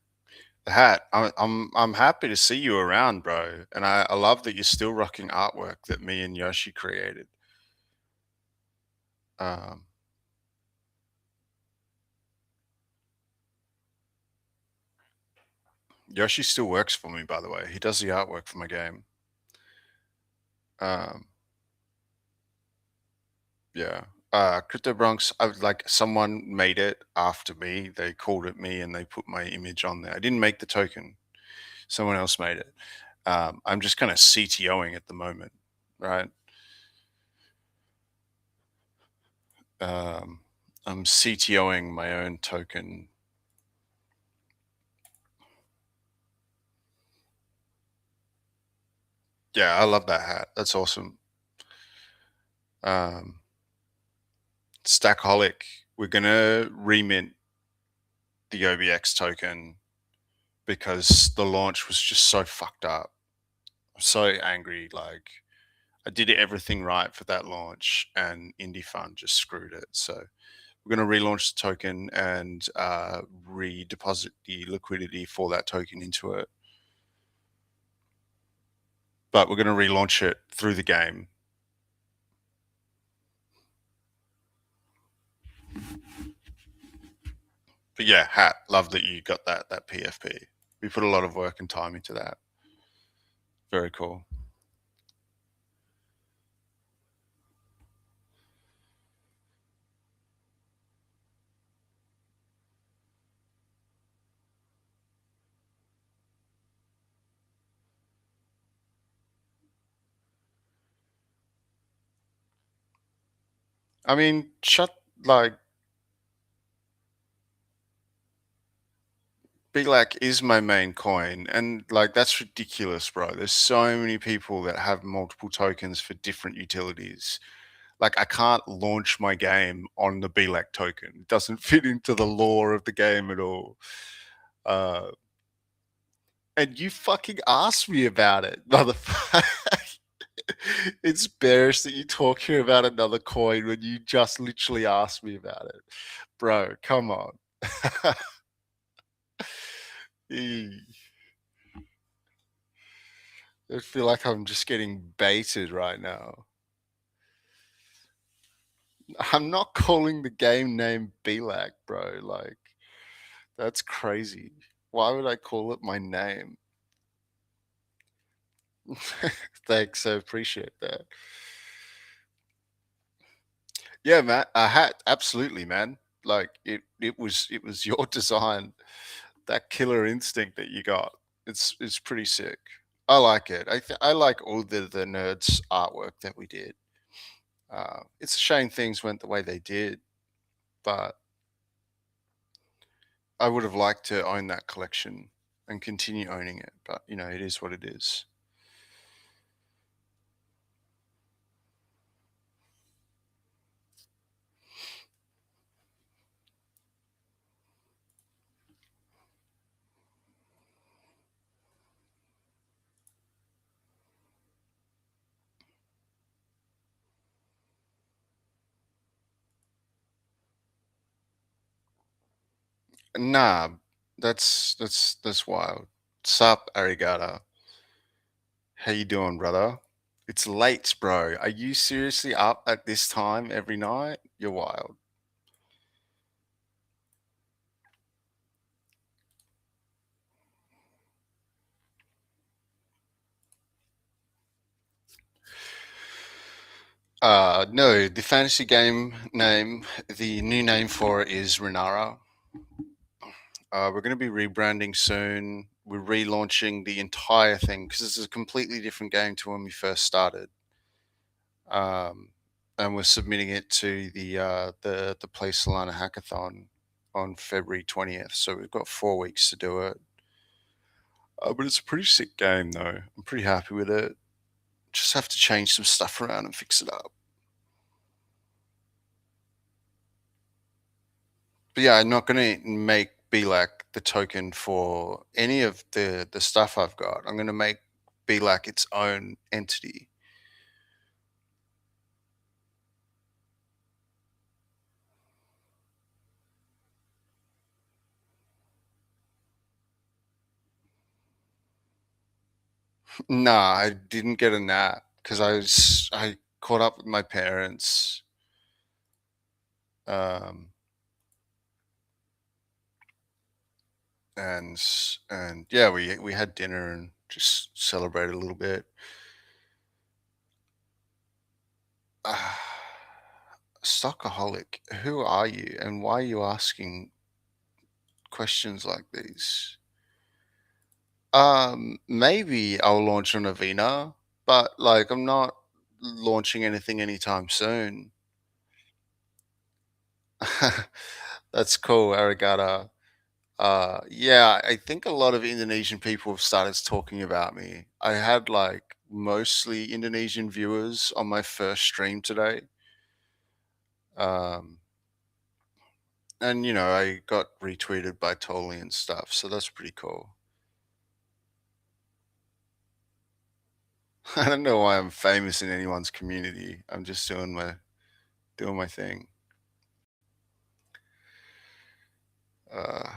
The hat. I'm happy to see you around, bro. And I love that you're still rocking artwork that me and Yoshi created. Um, Yoshi still works for me, by the way. He does the artwork for my game. Um, yeah. Crypto Bronx, I was like someone made it after me. They called it me and they put my image on there. I didn't make the token. Someone else made it. I'm just kind of CTOing at the moment, right? Um, I'm CTOing my own token. Yeah, I love that hat. That's awesome. Um, Stackholic, we're gonna remint the OBX token because the launch was just so fucked up. I'm so angry. Like I did everything right for that launch, and Indie Fund just screwed it. So we're going to relaunch the token and redeposit the liquidity for that token into it. But we're going to relaunch it through the game. But yeah, Hat, love that you got that PFP. We put a lot of work and time into that. Very cool. I mean, shut like BELAC is my main coin, and like that's ridiculous, bro. There's so many people that have multiple tokens for different utilities. Like I can't launch my game on the BELAC token. It doesn't fit into the lore of the game at all. Uh, and you fucking asked me about it, motherfucker. It's bearish that you're talking about another coin when you just literally asked me about it, bro. Come on. I feel like I'm just getting baited right now. I'm not calling the game name BELAC, bro. Like, that's crazy. Why would I call it my name? Thanks, I appreciate that. Yeah, man. A hat, absolutely, man. Like it was your design. That killer instinct that you got. It's pretty sick. I like it. I like all the nerds artwork that we did. It's a shame things went the way they did, but I would have liked to own that collection and continue owning it. But you know, it is what it is. Nah, that's wild. Sup, Arigata? How you doing, brother? It's late, bro. Are you seriously up at this time every night? You're wild. No, the fantasy game name, the new name for it is Renara. We're going to be rebranding soon. We're relaunching the entire thing because this is a completely different game to when we first started. Um, and we're submitting it to the Play Solana hackathon on February 20th. So we've got 4 weeks to do it. But it's a pretty sick game, though. I'm pretty happy with it. Just have to change some stuff around and fix it up. But yeah, I'm not going to make BLAC the token for any of the stuff I've got. I'm going to make BLAC its own entity. Nah, I didn't get a nap because I caught up with my parents. Um, and yeah, we had dinner and just celebrated a little bit. Uh, Stockaholic, who are you, and why are you asking questions like these? Maybe I'll launch on Avena, but like I'm not launching anything anytime soon. That's cool, Arigata. Yeah, I think a lot of Indonesian people have started talking about me. I had like mostly Indonesian viewers on my first stream today. Um, and I got retweeted by Tolly and stuff, so that's pretty cool. I don't know why I'm famous in anyone's community. I'm just doing my thing. Uh,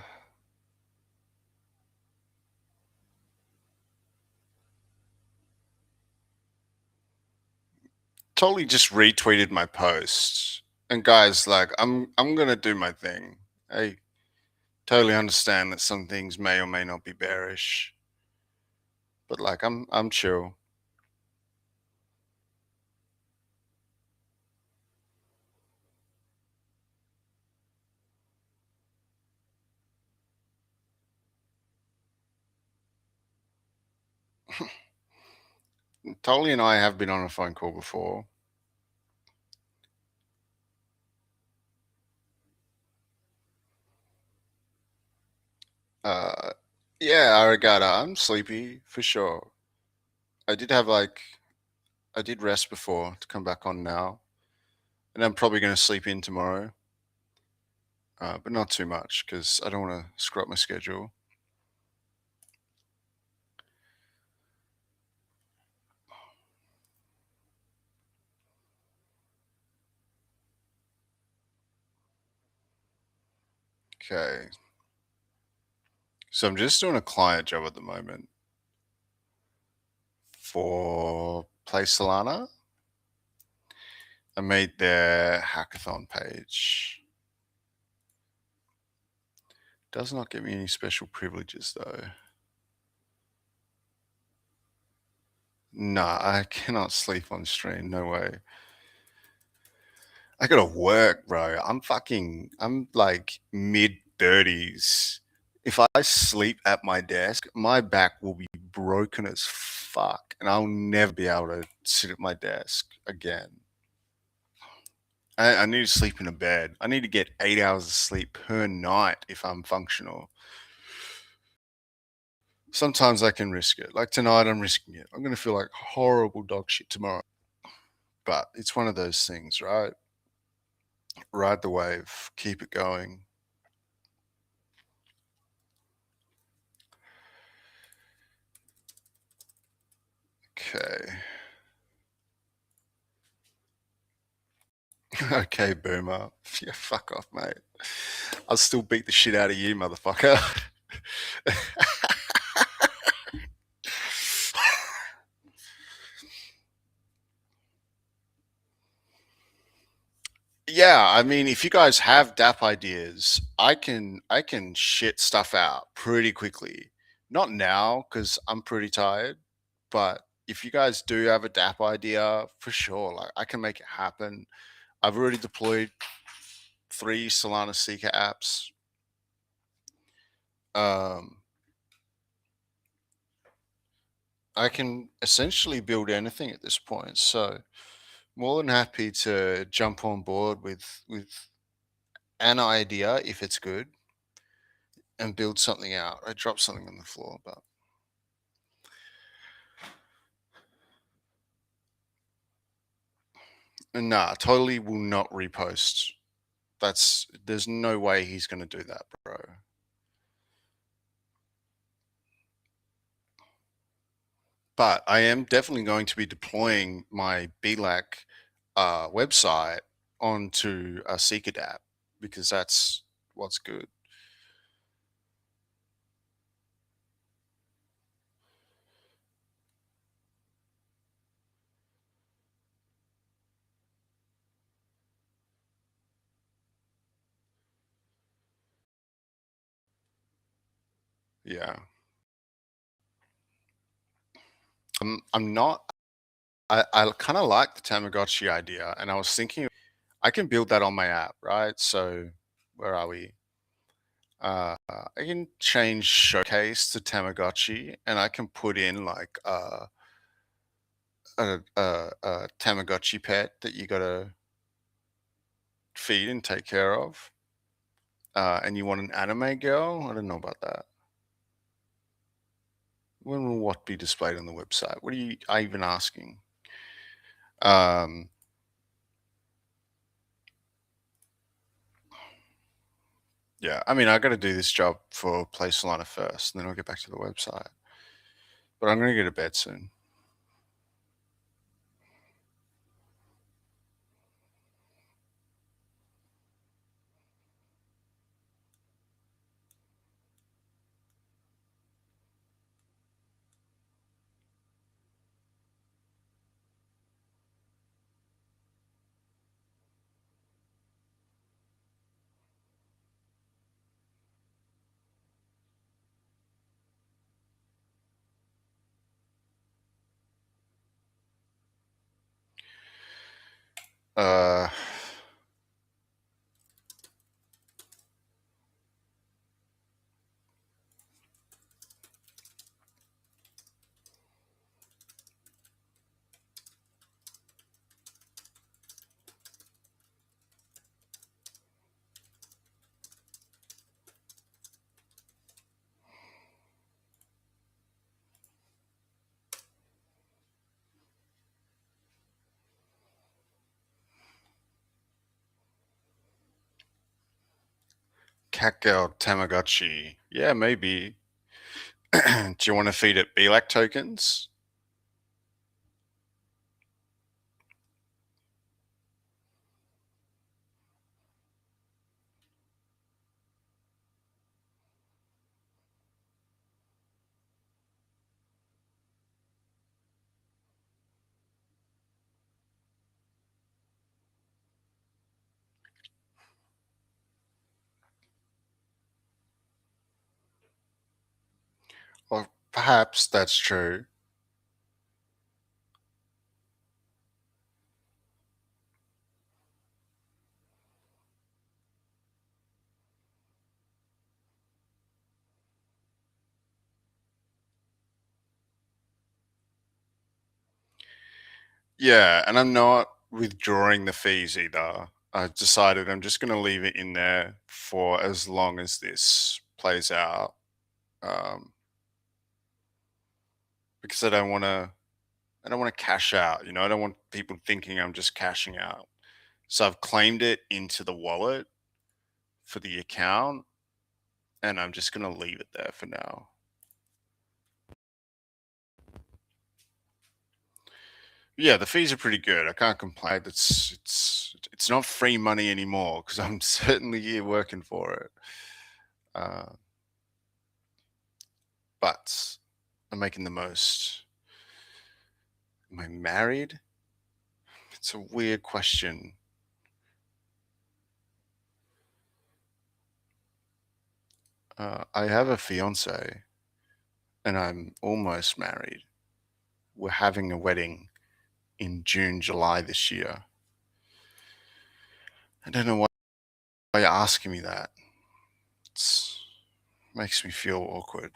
Totally just retweeted my post. And guys, like I'm gonna do my thing. I totally understand that some things may or may not be bearish, but like I'm chill. Tolly and I have been on a phone call before. Uh yeah, Arigata, I'm sleepy for sure. I did have like I did rest before to come back on now. And I'm probably gonna sleep in tomorrow. But not too much because I don't want to screw up my schedule. Okay. So I'm just doing a client job at the moment for Play Solana. I made their hackathon page. Does not give me any special privileges though. Nah, I cannot sleep on stream. No way. I gotta work, bro. I'm like mid 30s. If I sleep at my desk, my back will be broken as fuck, and I'll never be able to sit at my desk again. I need to sleep in a bed. I need to get 8 hours of sleep per night if I'm functional. Sometimes I can risk it. Like tonight, I'm risking it. I'm going to feel like horrible dog shit tomorrow. But it's one of those things, right? Ride the wave, keep it going. Okay. Okay, boomer. Yeah, fuck off, mate. I'll still beat the shit out of you, motherfucker. Yeah, I mean, if you guys have DApp ideas, I can shit stuff out pretty quickly. Not now because I'm pretty tired, but if you guys do have a DApp idea, for sure, like I can make it happen. I've already deployed 3 Solana Seeker apps. Um, I can essentially build anything at this point, so more than happy to jump on board with an idea if it's good and build something out. I dropped something on the floor, but nah, totally will not repost. There's no way he's gonna do that, bro. But I am definitely going to be deploying my BELAC website onto a Seeker app because that's what's good. Yeah. I'm not. I kind of like the Tamagotchi idea, and I was thinking I can build that on my app, right? So where are we? I can change showcase to Tamagotchi, and I can put in like a Tamagotchi pet that you gotta feed and take care of. And you want an anime girl? I don't know about that. When will what be displayed on the website? What are you even asking? Um, yeah, I mean, I got to do this job for Play Solana first, and then I'll get back to the website. But I'm going to go to bed soon. Uh, Cat girl Tamagotchi. Yeah, maybe. Do you want to feed it BELAC tokens? Or perhaps that's true. Yeah, and I'm not withdrawing the fees either. I've decided I'm just going to leave it in there for as long as this plays out, um, because I don't want to. I don't want to cash out. You know, I don't want people thinking I'm just cashing out. So I've claimed it into the wallet for the account, and I'm just going to leave it there for now. Yeah, the fees are pretty good. I can't complain. It's not free money anymore because I'm certainly here working for it. Uh, but I'm making the most. Am I married? It's a weird question. I have a fiance, and I'm almost married. We're having a wedding in June, July this year. I don't know why you're asking me that. It makes me feel awkward.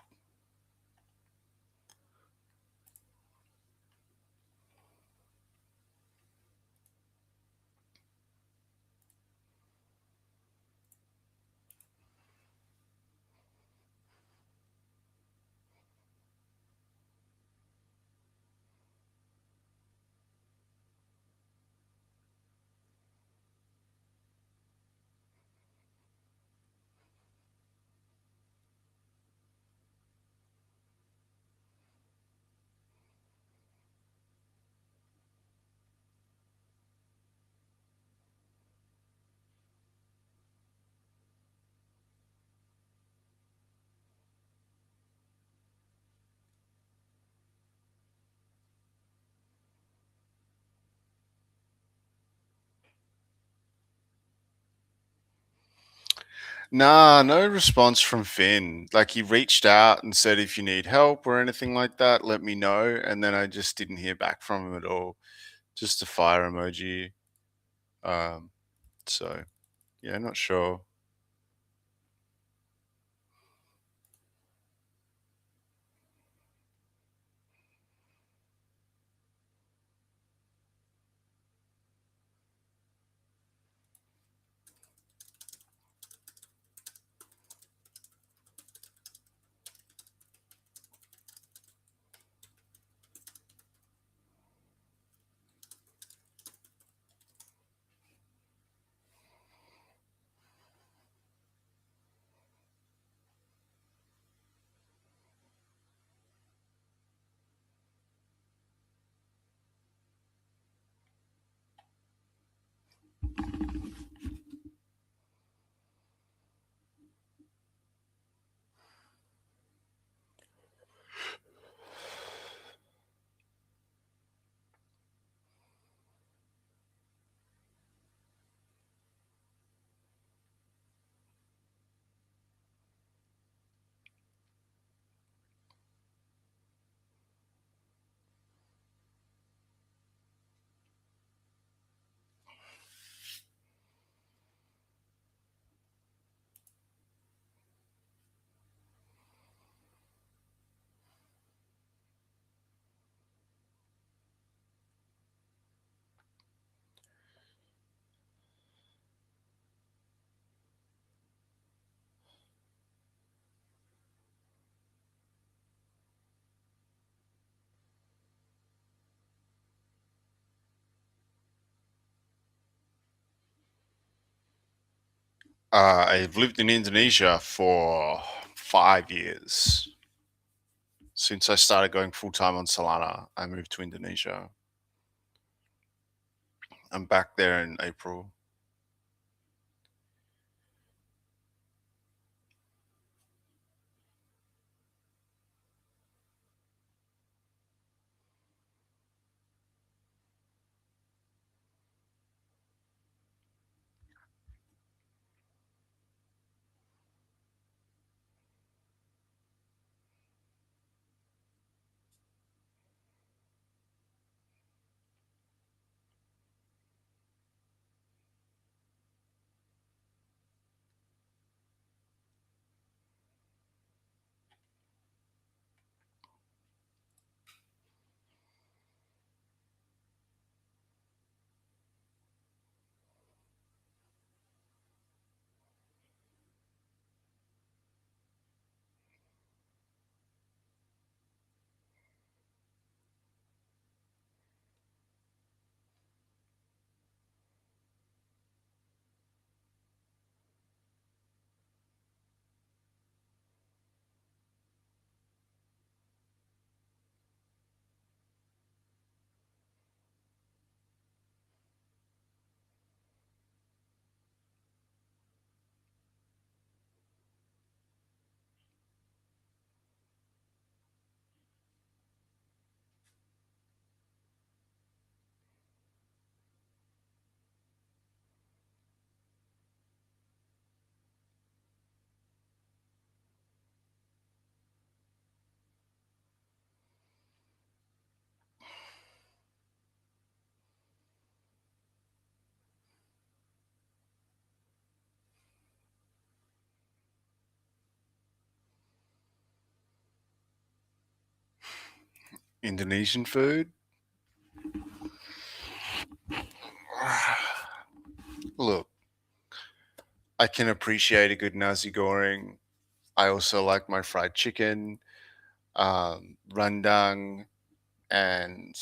Nah, no response from Finn. Like he reached out and said, if you need help or anything like that, let me know. And then I just didn't hear back from him at all. Just a fire emoji. Um, so yeah, not sure. I've lived in Indonesia for 5 years. Since I started going full time on Solana, I moved to Indonesia. I'm back there in April. Indonesian food? Look, I can appreciate a good nasi goreng. I also like my fried chicken, rendang, and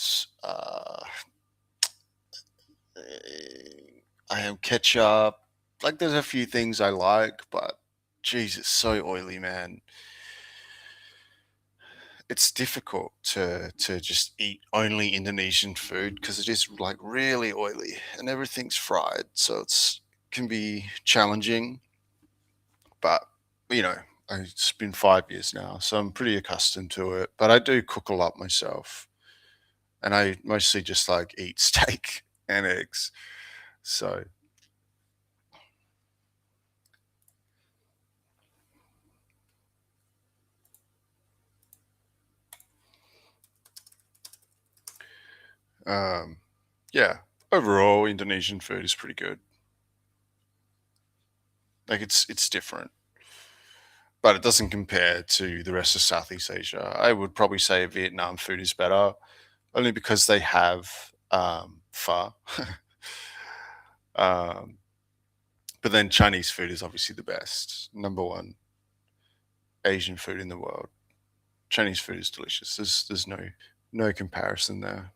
uh, I have ketchup. Like, there's a few things I like, but geez, it's so oily, man. It's difficult to just eat only Indonesian food because it is like really oily and everything's fried, so it's can be challenging. But you know, it's been 5 years now, so I'm pretty accustomed to it. But I do cook a lot myself, and I mostly just like eat steak and eggs. So Um, yeah, overall, Indonesian food is pretty good. Like it's different, but it doesn't compare to the rest of Southeast Asia. I would probably say Vietnam food is better, only because they have pho. um, but then Chinese food is obviously the best. Number one Asian food in the world. Chinese food is delicious. There's no comparison there.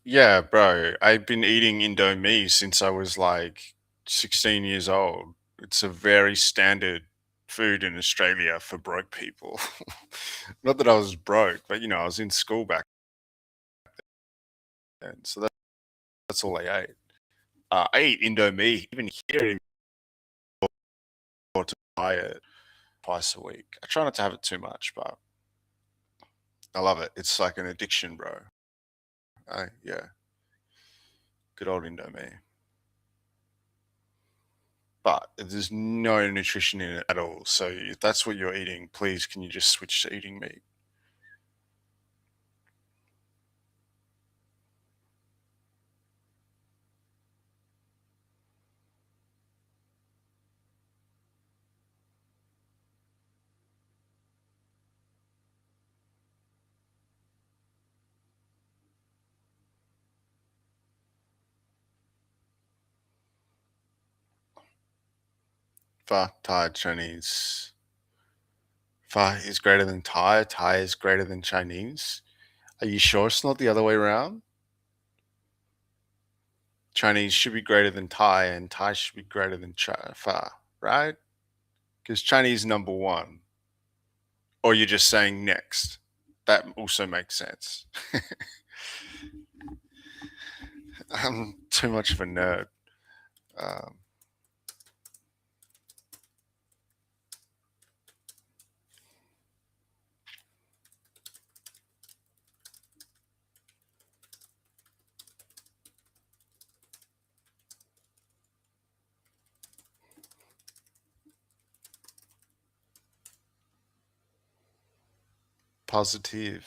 Yeah, bro. I've been eating Indomie since I was like 16 years old. It's a very standard food in Australia for broke people. Not that I was broke, but I was in school back then. So that's all I ate. I eat Indomie even here in to buy it twice a week. I try not to have it too much, but I love it. It's like an addiction, bro. Yeah, good old Indomie. But there's no nutrition in it at all. So if that's what you're eating, please can you just switch to eating meat? Pho, Thai, Chinese. Pho is greater than Thai. Thai is greater than Chinese. Are you sure it's not the other way around? Chinese should be greater than Thai, and Thai should be greater than Pho, right? Because Chinese number one. Or you're just saying next. That also makes sense. I'm too much of a nerd. Um, positive.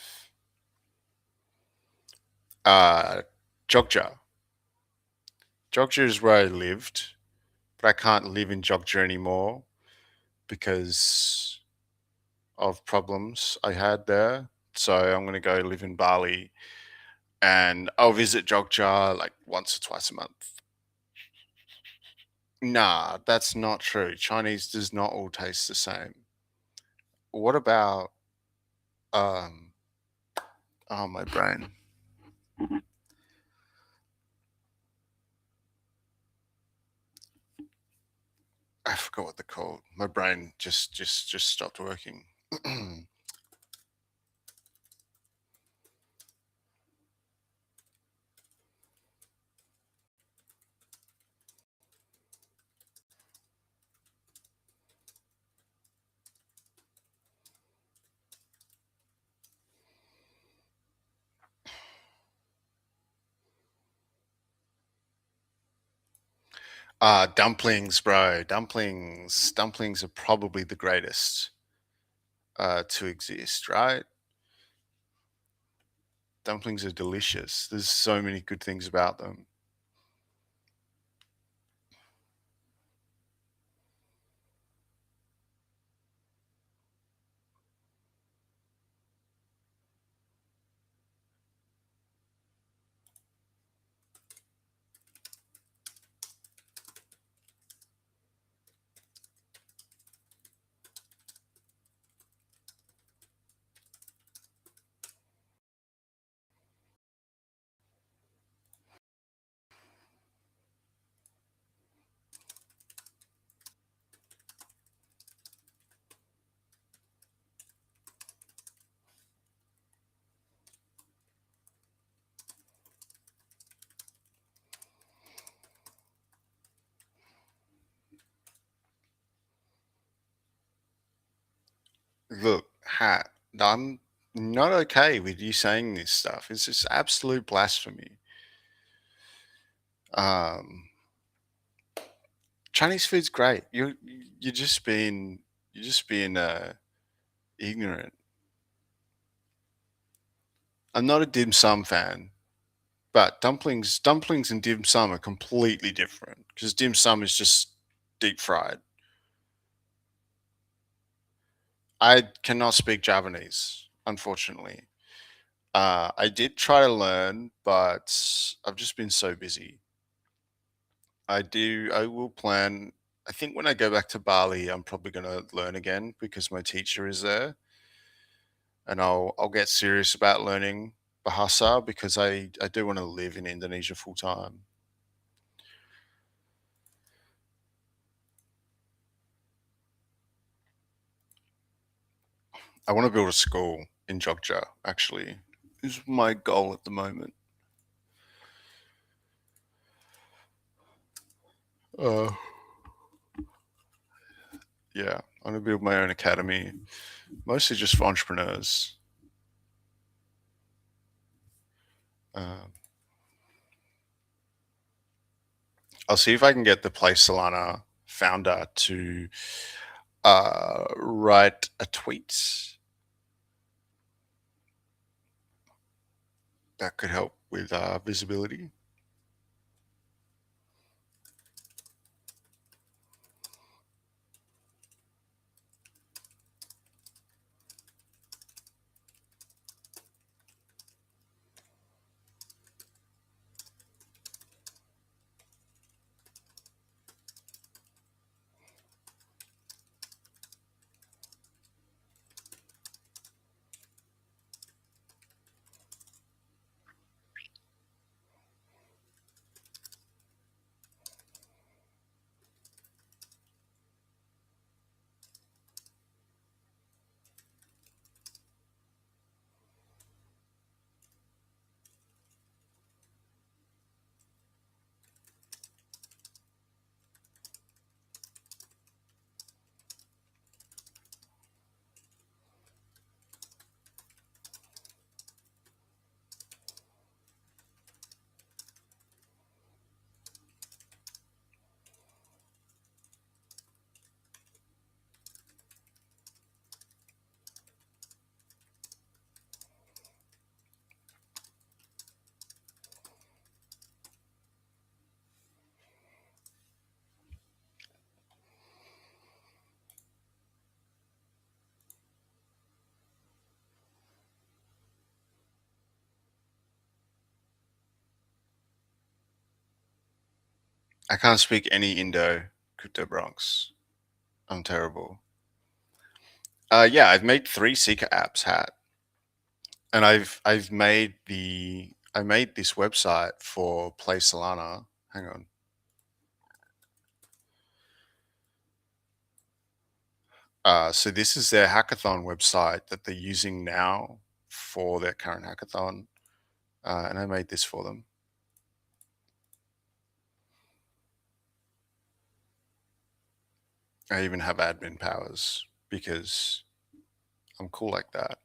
Uh, Jogja. Jogja is where I lived, but I can't live in Jogja anymore because of problems I had there. So I'm going to go live in Bali and I'll visit Jogja like once or twice a month. Nah, that's not true. Chinese does not all taste the same. What about um oh my brain. I forgot what they're called. My brain just stopped working. Dumplings, bro. Dumplings. Dumplings are probably the greatest to exist, right? Dumplings are delicious. There's so many good things about them. Look, Hat, I'm not okay with you saying this stuff. It's just absolute blasphemy. Um, Chinese food's great. You're just being ignorant. I'm not a dim sum fan, but dumplings and dim sum are completely different because dim sum is just deep fried. I cannot speak Japanese, unfortunately. I did try to learn, but I've just been so busy. I will plan. I think when I go back to Bali, I'm probably going to learn again because my teacher is there, and I'll get serious about learning Bahasa because I do want to live in Indonesia full time. I want to build a school in Jogja. Actually, is my goal at the moment. Uh, yeah, I want to build my own academy, mostly just for entrepreneurs. Um, I'll see if I can get the Place Solana founder to write a tweet that could help with visibility. I can't speak any Indo crypto Bronx. I'm terrible. Yeah, I've made 3 Seeker apps, Hat, and I made this website for Play Solana. Hang on. So this is their hackathon website that they're using now for their current hackathon, and I made this for them. I even have admin powers because I'm cool like that.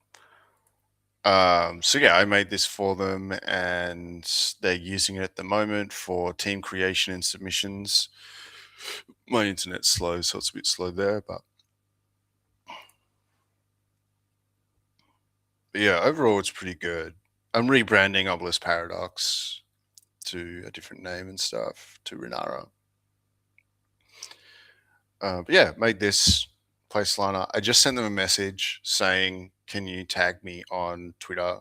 So yeah, I made this for them, and they're using it at the moment for team creation and submissions. My internet's slow, so it's a bit slow there, but yeah, overall it's pretty good. I'm rebranding Obelisk Paradox to a different name and stuff to Renara. But yeah, made this place liner. I just sent them a message saying, "Can you tag me on Twitter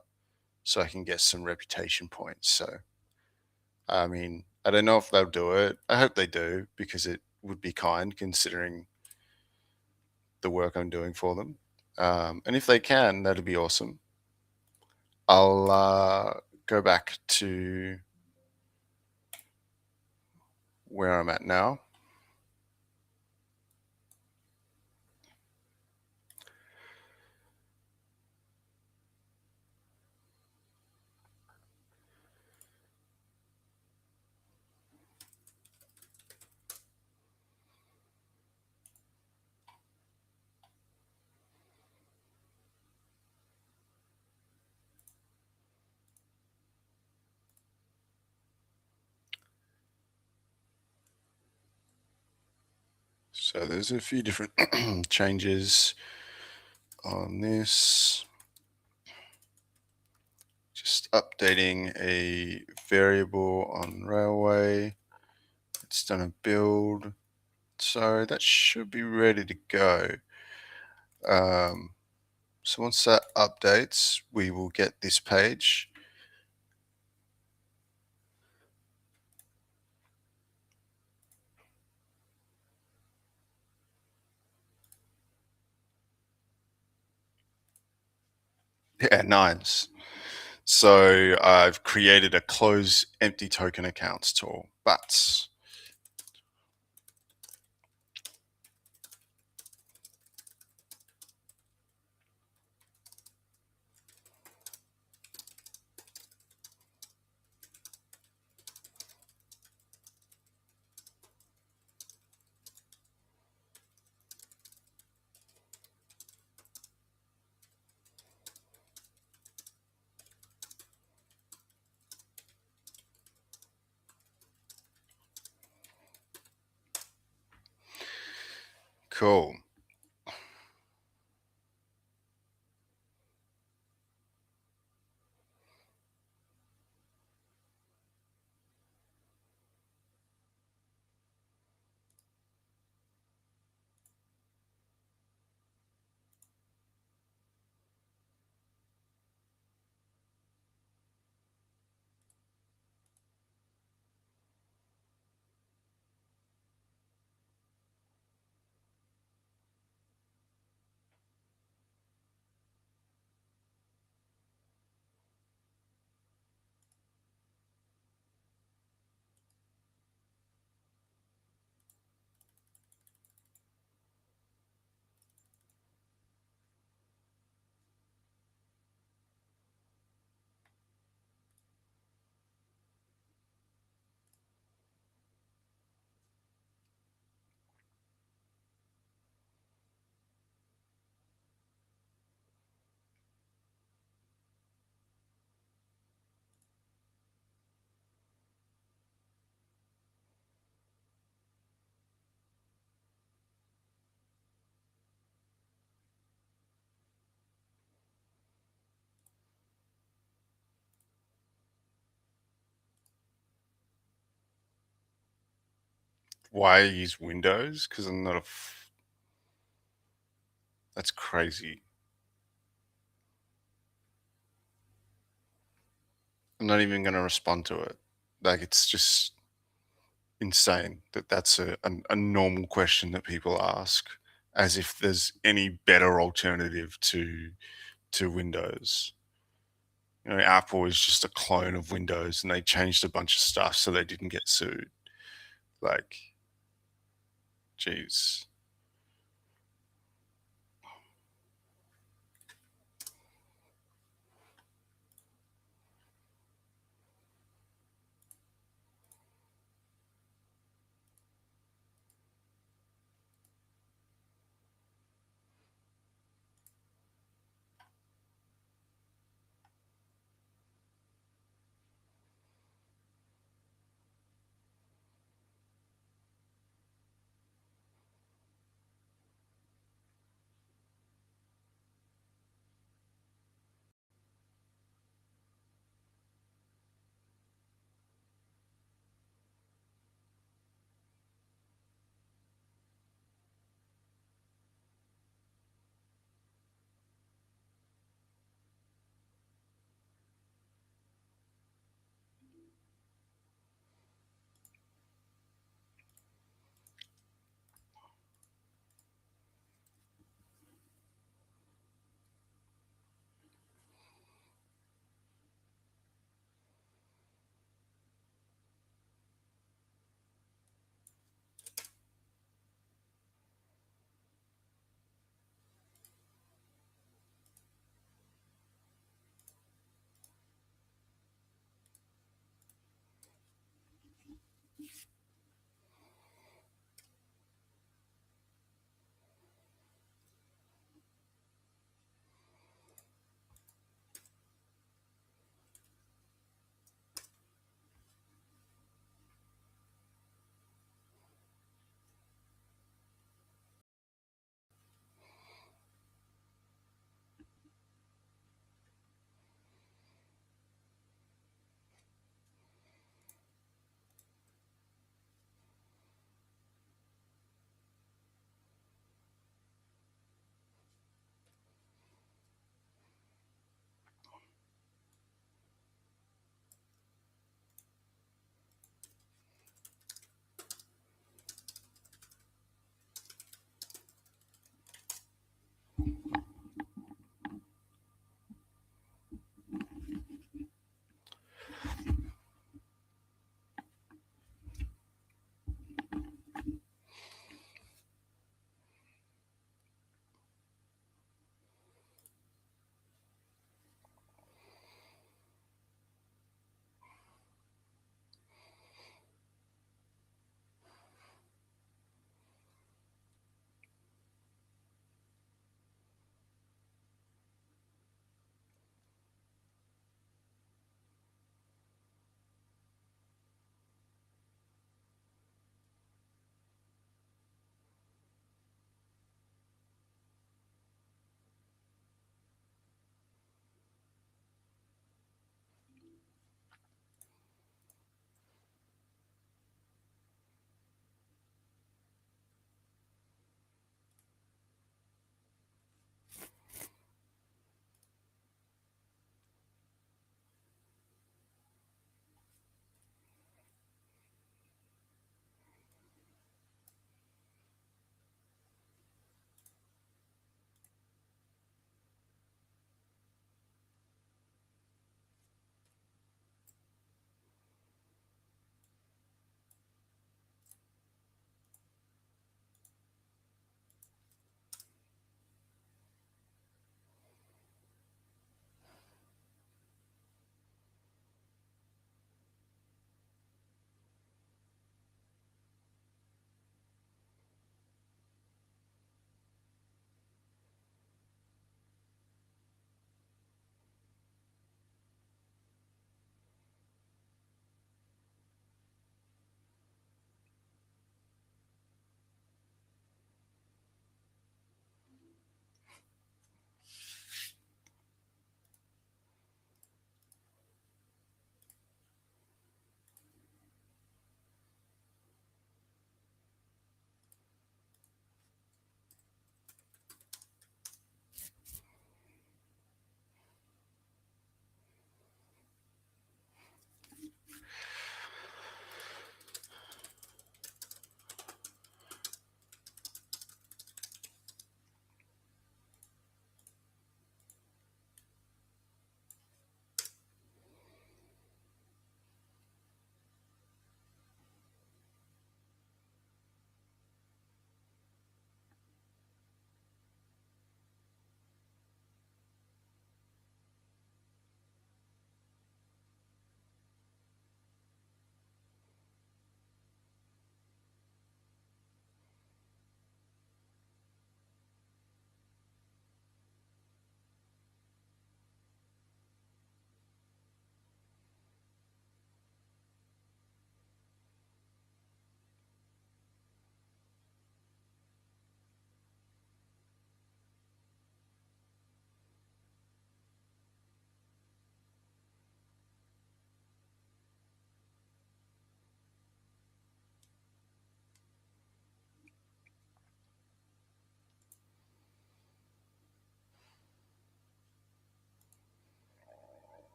so I can get some reputation points?" So I mean, I don't know if they'll do it. I hope they do because it would be kind considering the work I'm doing for them. And if they can, that'd be awesome. I'll go back to where I'm at now. So there's a few different changes on this. Just updating a variable on railway. It's done a build. So that should be ready to go. So once that updates, we will get this page. Yeah, nice. So I've created a close empty token accounts tool, but cool. Why use Windows? Because I'm not that's crazy. I'm not even going to respond to it. Like, it's just insane that that's a normal question that people ask, as if there's any better alternative to Windows. You know, Apple is just a clone of Windows, and they changed a bunch of stuff so they didn't get sued. Like, geez.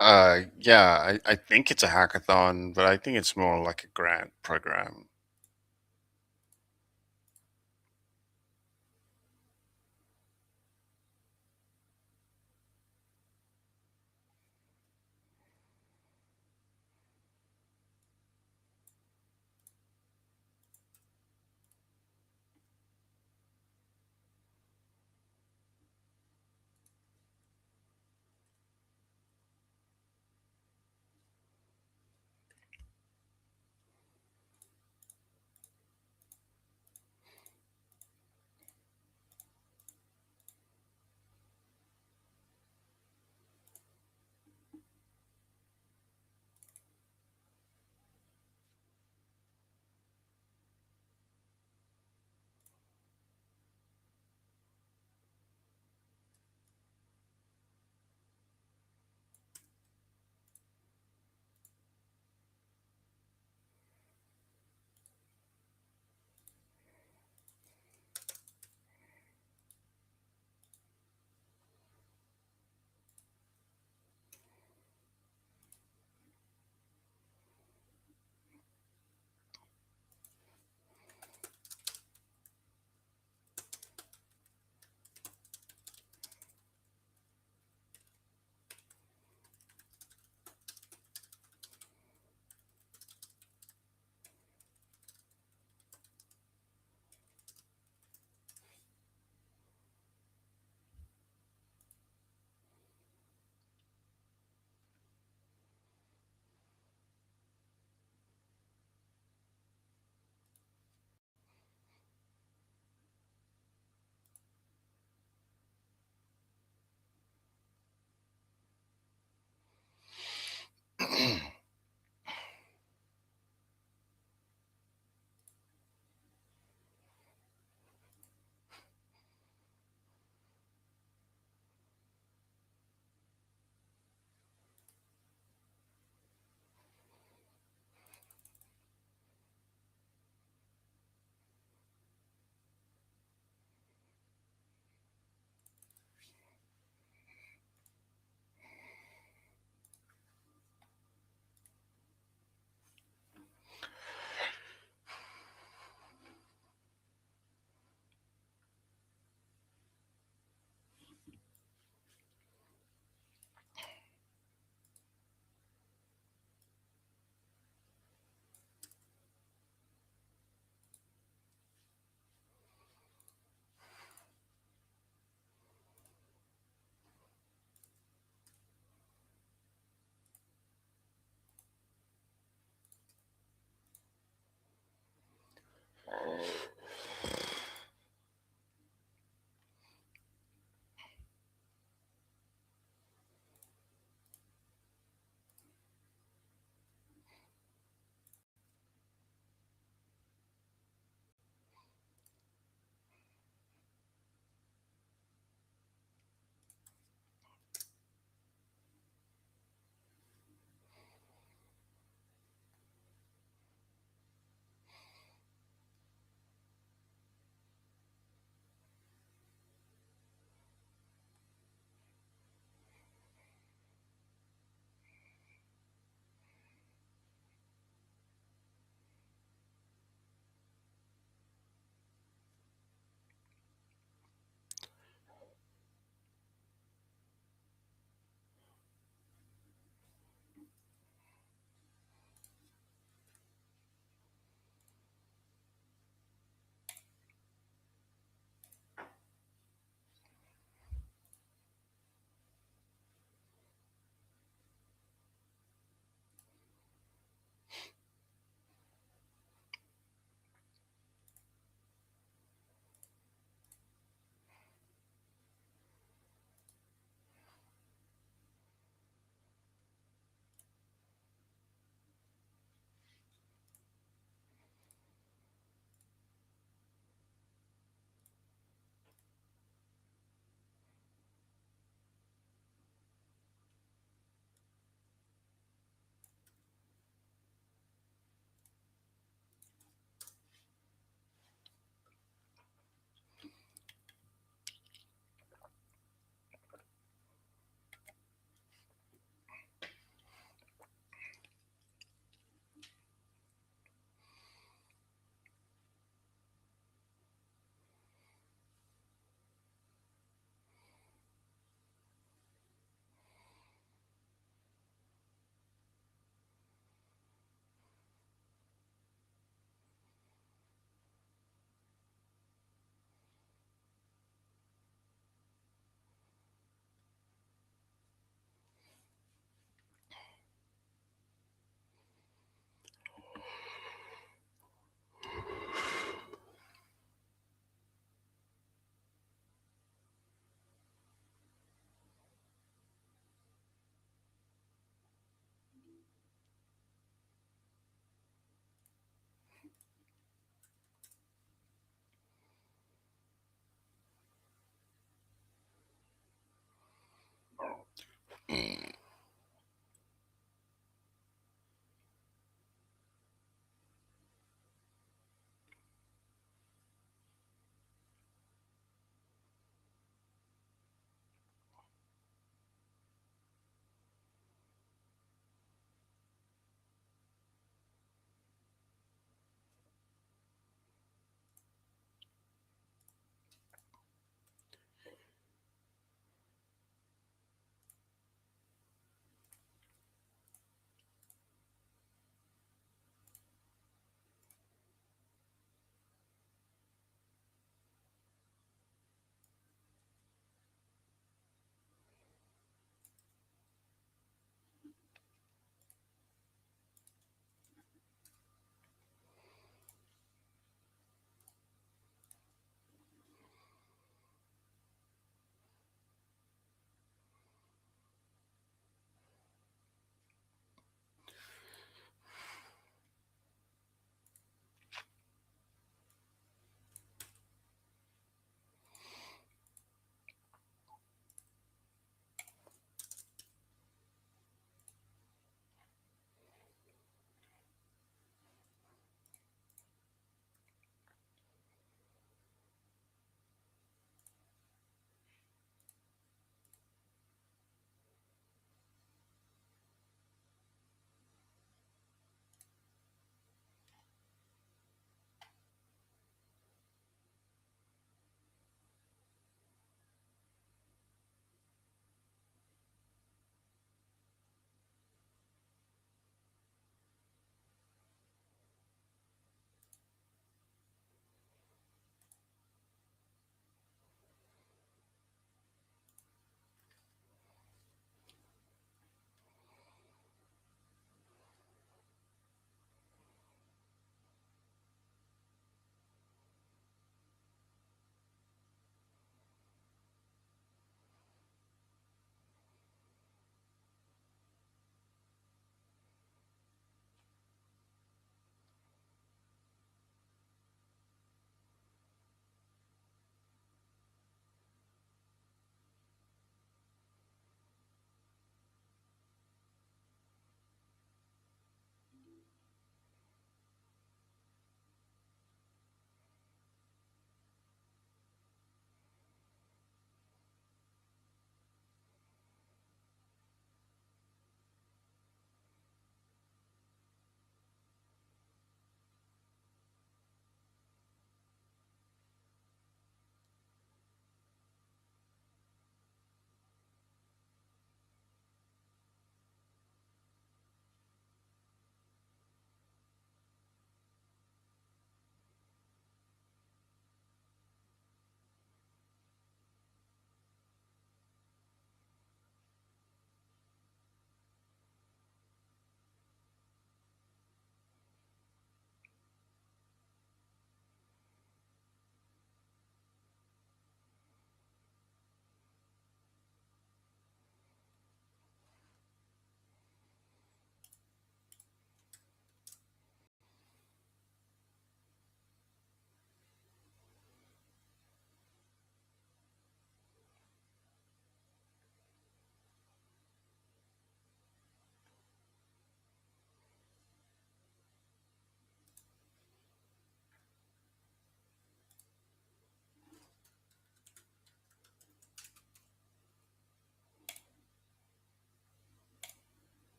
Yeah, I think it's a hackathon, but I think it's more like a grant program.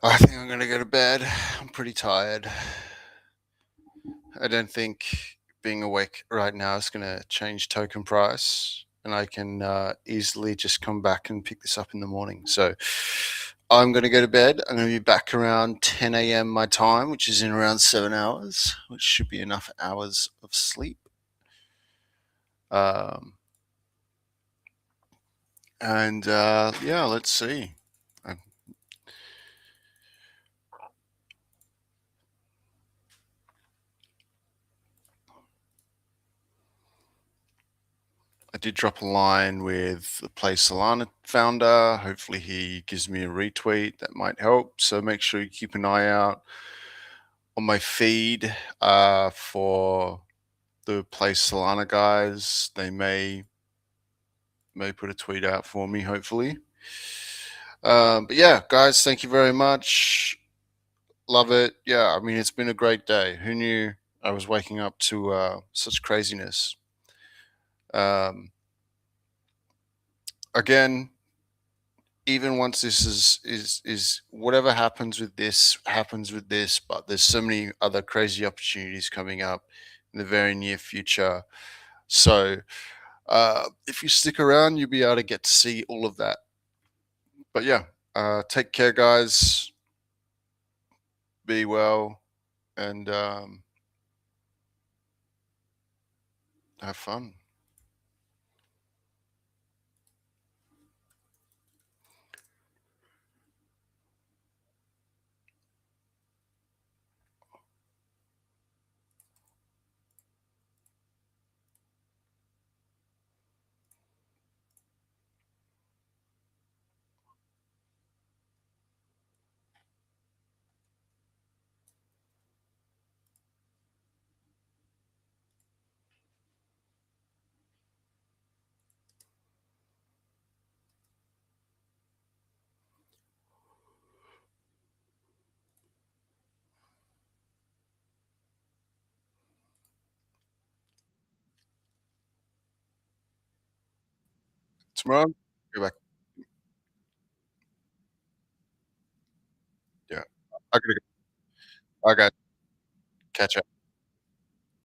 I think I'm gonna go to bed. I'm pretty tired. I don't think being awake right now is gonna change token price, and I can easily just come back and pick this up in the morning. So I'm gonna go to bed. I'm gonna be back around 10 a.m. my time, which is in around 7 hours, which should be enough hours of sleep. Um, and yeah, let's see. I, I did drop a line with the Play Solana founder. Hopefully, he gives me a retweet. That might help. So make sure you keep an eye out on my feed for the Play Solana guys. They may put a tweet out for me. Hopefully. But yeah, guys, thank you very much. Love it. Yeah, I mean, it's been a great day. Who knew I was waking up to such craziness? Um, Again, even once this is whatever happens with this, but there's so many other crazy opportunities coming up in the very near future. So if you stick around, you'll be able to get to see all of that. But yeah, take care, guys. Be well, and have fun. Tomorrow, go back. Yeah, I gotta go. I got catch up.